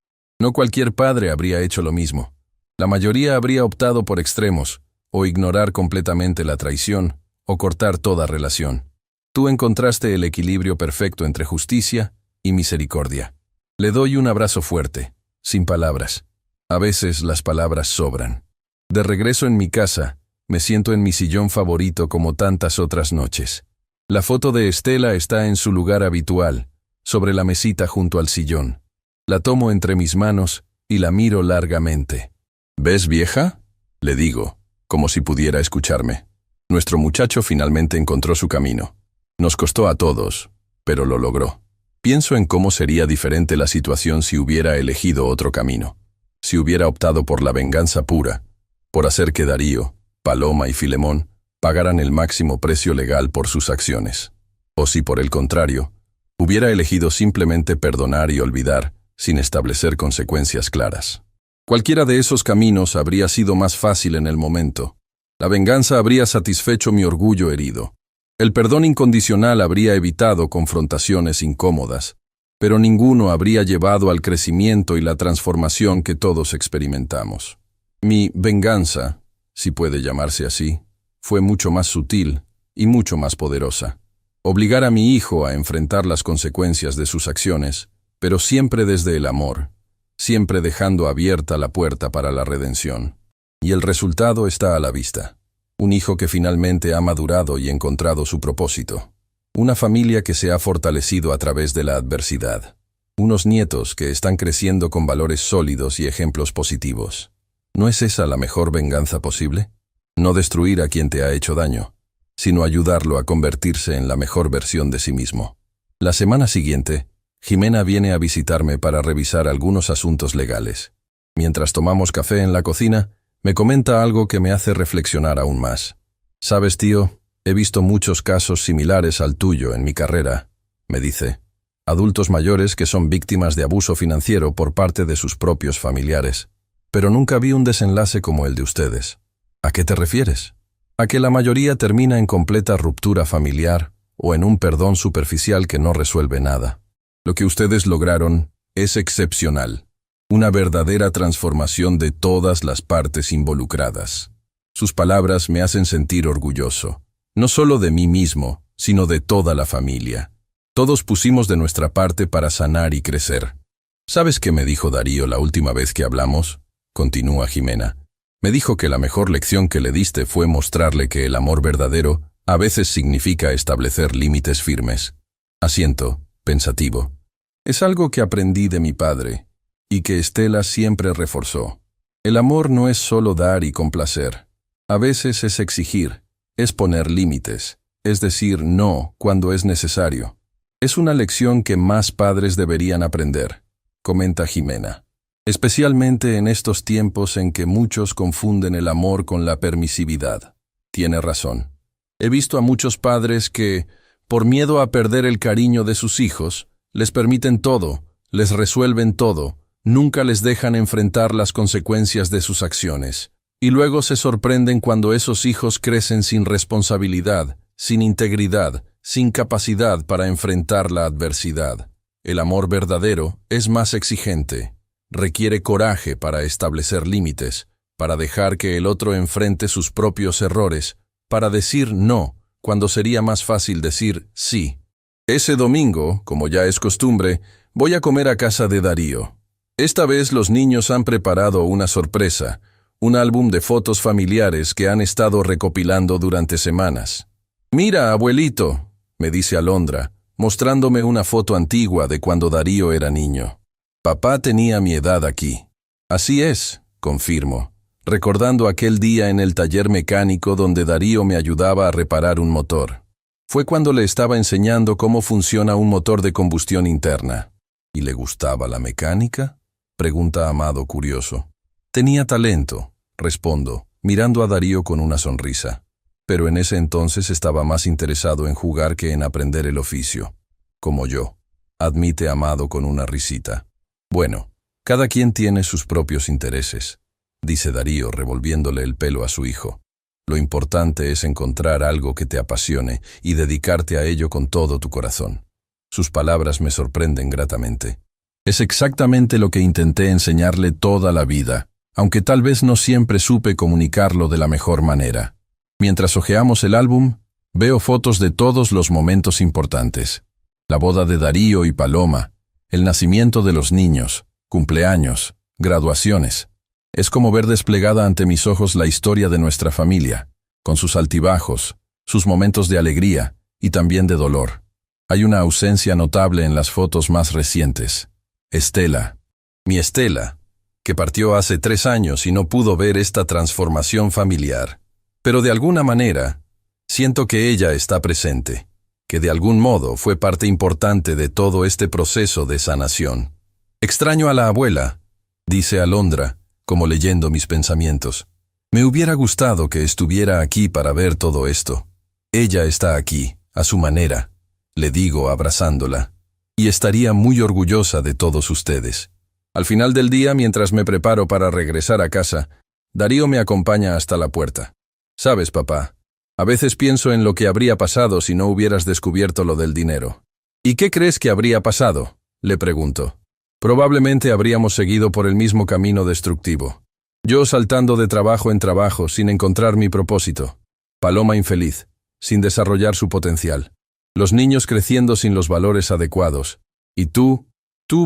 No cualquier padre habría hecho lo mismo. La mayoría habría optado por extremos, o ignorar completamente la traición, o cortar toda relación. Tú encontraste el equilibrio perfecto entre justicia y misericordia. Le doy un abrazo fuerte, sin palabras. A veces las palabras sobran. De regreso en mi casa, me siento en mi sillón favorito como tantas otras noches. La foto de Estela está en su lugar habitual, sobre la mesita junto al sillón. La tomo entre mis manos y la miro largamente. ¿Ves, vieja? Le digo, como si pudiera escucharme. Nuestro muchacho finalmente encontró su camino. Nos costó a todos, pero lo logró. Pienso en cómo sería diferente la situación si hubiera elegido otro camino. Si hubiera optado por la venganza pura, por hacer que Darío, Paloma y Filemón pagaran el máximo precio legal por sus acciones. O si, por el contrario, hubiera elegido simplemente perdonar y olvidar, sin establecer consecuencias claras. Cualquiera de esos caminos habría sido más fácil en el momento. La venganza habría satisfecho mi orgullo herido. El perdón incondicional habría evitado confrontaciones incómodas, pero ninguno habría llevado al crecimiento y la transformación que todos experimentamos. Mi venganza, si puede llamarse así, fue mucho más sutil y mucho más poderosa. Obligar a mi hijo a enfrentar las consecuencias de sus acciones, pero siempre desde el amor, siempre dejando abierta la puerta para la redención. Y el resultado está a la vista. Un hijo que finalmente ha madurado y encontrado su propósito. Una familia que se ha fortalecido a través de la adversidad. Unos nietos que están creciendo con valores sólidos y ejemplos positivos. ¿No es esa la mejor venganza posible? No destruir a quien te ha hecho daño, sino ayudarlo a convertirse en la mejor versión de sí mismo. La semana siguiente, Jimena viene a visitarme para revisar algunos asuntos legales. Mientras tomamos café en la cocina, me comenta algo que me hace reflexionar aún más. «Sabes, tío, he visto muchos casos similares al tuyo en mi carrera», me dice. Adultos mayores que son víctimas de abuso financiero por parte de sus propios familiares. Pero nunca vi un desenlace como el de ustedes. ¿A qué te refieres? A que la mayoría termina en completa ruptura familiar o en un perdón superficial que no resuelve nada. Lo que ustedes lograron es excepcional. Una verdadera transformación de todas las partes involucradas. Sus palabras me hacen sentir orgulloso, no solo de mí mismo, sino de toda la familia. Todos pusimos de nuestra parte para sanar y crecer. ¿Sabes qué me dijo Darío la última vez que hablamos? Continúa Jimena. Me dijo que la mejor lección que le diste fue mostrarle que el amor verdadero a veces significa establecer límites firmes. Asiento, pensativo. Es algo que aprendí de mi padre y que Estela siempre reforzó. El amor no es solo dar y complacer. A veces es exigir, es poner límites, es decir no cuando es necesario. Es una lección que más padres deberían aprender, comenta Jimena. Especialmente en estos tiempos en que muchos confunden el amor con la permisividad. Tiene razón. He visto a muchos padres que, por miedo a perder el cariño de sus hijos, les permiten todo, les resuelven todo, nunca les dejan enfrentar las consecuencias de sus acciones. Y luego se sorprenden cuando esos hijos crecen sin responsabilidad, sin integridad, sin capacidad para enfrentar la adversidad. El amor verdadero es más exigente. Requiere coraje para establecer límites, para dejar que el otro enfrente sus propios errores, para decir no, cuando sería más fácil decir sí. Ese domingo, como ya es costumbre, voy a comer a casa de Darío. Esta vez los niños han preparado una sorpresa, un álbum de fotos familiares que han estado recopilando durante semanas. «Mira, abuelito», me dice Alondra, mostrándome una foto antigua de cuando Darío era niño. Papá tenía mi edad aquí. Así es, confirmo, recordando aquel día en el taller mecánico donde Darío me ayudaba a reparar un motor. Fue cuando le estaba enseñando cómo funciona un motor de combustión interna. ¿Y le gustaba la mecánica?, pregunta Amado curioso. Tenía talento, respondo, mirando a Darío con una sonrisa. Pero en ese entonces estaba más interesado en jugar que en aprender el oficio. Como yo, admite Amado con una risita. Bueno, cada quien tiene sus propios intereses, dice Darío revolviéndole el pelo a su hijo. Lo importante es encontrar algo que te apasione y dedicarte a ello con todo tu corazón. Sus palabras me sorprenden gratamente. Es exactamente lo que intenté enseñarle toda la vida, aunque tal vez no siempre supe comunicarlo de la mejor manera. Mientras hojeamos el álbum, veo fotos de todos los momentos importantes. La boda de Darío y Paloma, el nacimiento de los niños, cumpleaños, graduaciones. Es como ver desplegada ante mis ojos la historia de nuestra familia, con sus altibajos, sus momentos de alegría y también de dolor. Hay una ausencia notable en las fotos más recientes. Estela, mi Estela, que partió hace 3 años y no pudo ver esta transformación familiar. Pero de alguna manera, siento que ella está presente, que de algún modo fue parte importante de todo este proceso de sanación. Extraño a la abuela, dice Alondra, como leyendo mis pensamientos. Me hubiera gustado que estuviera aquí para ver todo esto. Ella está aquí, a su manera, le digo abrazándola, y estaría muy orgullosa de todos ustedes. Al final del día, mientras me preparo para regresar a casa, Darío me acompaña hasta la puerta. «Sabes, papá, a veces pienso en lo que habría pasado si no hubieras descubierto lo del dinero». «¿Y qué crees que habría pasado?», le pregunto. «Probablemente habríamos seguido por el mismo camino destructivo. Yo saltando de trabajo en trabajo sin encontrar mi propósito. Paloma infeliz, sin desarrollar su potencial. Los niños creciendo sin los valores adecuados. Y tú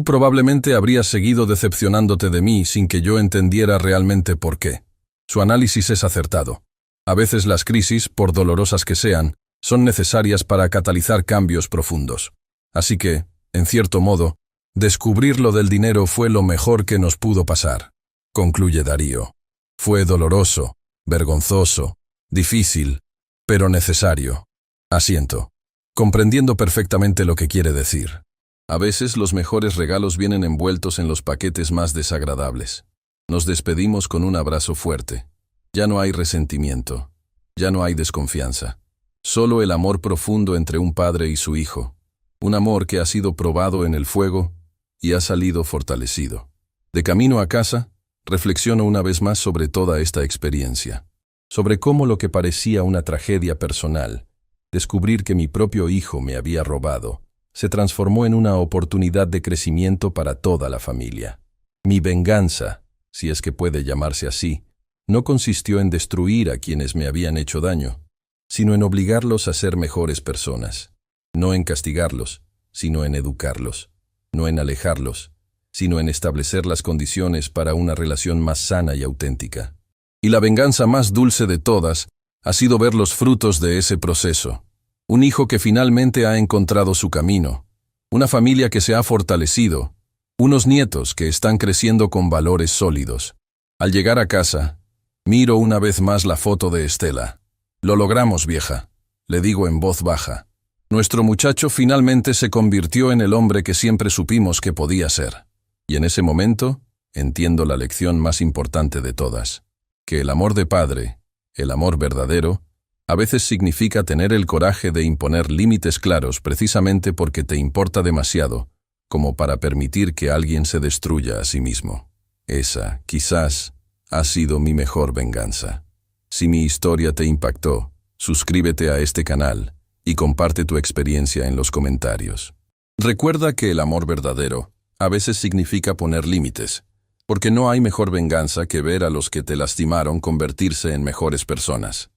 probablemente habrías seguido decepcionándote de mí sin que yo entendiera realmente por qué». Su análisis es acertado. A veces las crisis, por dolorosas que sean, son necesarias para catalizar cambios profundos. Así que, en cierto modo, descubrir lo del dinero fue lo mejor que nos pudo pasar, concluye Darío. Fue doloroso, vergonzoso, difícil, pero necesario. Asiento, comprendiendo perfectamente lo que quiere decir. A veces los mejores regalos vienen envueltos en los paquetes más desagradables. Nos despedimos con un abrazo fuerte. Ya no hay resentimiento, ya no hay desconfianza. Solo el amor profundo entre un padre y su hijo. Un amor que ha sido probado en el fuego y ha salido fortalecido. De camino a casa, reflexiono una vez más sobre toda esta experiencia. Sobre cómo lo que parecía una tragedia personal, descubrir que mi propio hijo me había robado, se transformó en una oportunidad de crecimiento para toda la familia. Mi venganza, si es que puede llamarse así, no consistió en destruir a quienes me habían hecho daño, sino en obligarlos a ser mejores personas. No en castigarlos, sino en educarlos. No en alejarlos, sino en establecer las condiciones para una relación más sana y auténtica. Y la venganza más dulce de todas ha sido ver los frutos de ese proceso. Un hijo que finalmente ha encontrado su camino, una familia que se ha fortalecido, unos nietos que están creciendo con valores sólidos. Al llegar a casa, miro una vez más la foto de Estela. «Lo logramos, vieja», le digo en voz baja. Nuestro muchacho finalmente se convirtió en el hombre que siempre supimos que podía ser. Y en ese momento, entiendo la lección más importante de todas, que el amor de padre, el amor verdadero, a veces significa tener el coraje de imponer límites claros precisamente porque te importa demasiado, como para permitir que alguien se destruya a sí mismo. Esa, quizás, ha sido mi mejor venganza. Si mi historia te impactó, suscríbete a este canal y comparte tu experiencia en los comentarios. Recuerda que el amor verdadero a veces significa poner límites, porque no hay mejor venganza que ver a los que te lastimaron convertirse en mejores personas.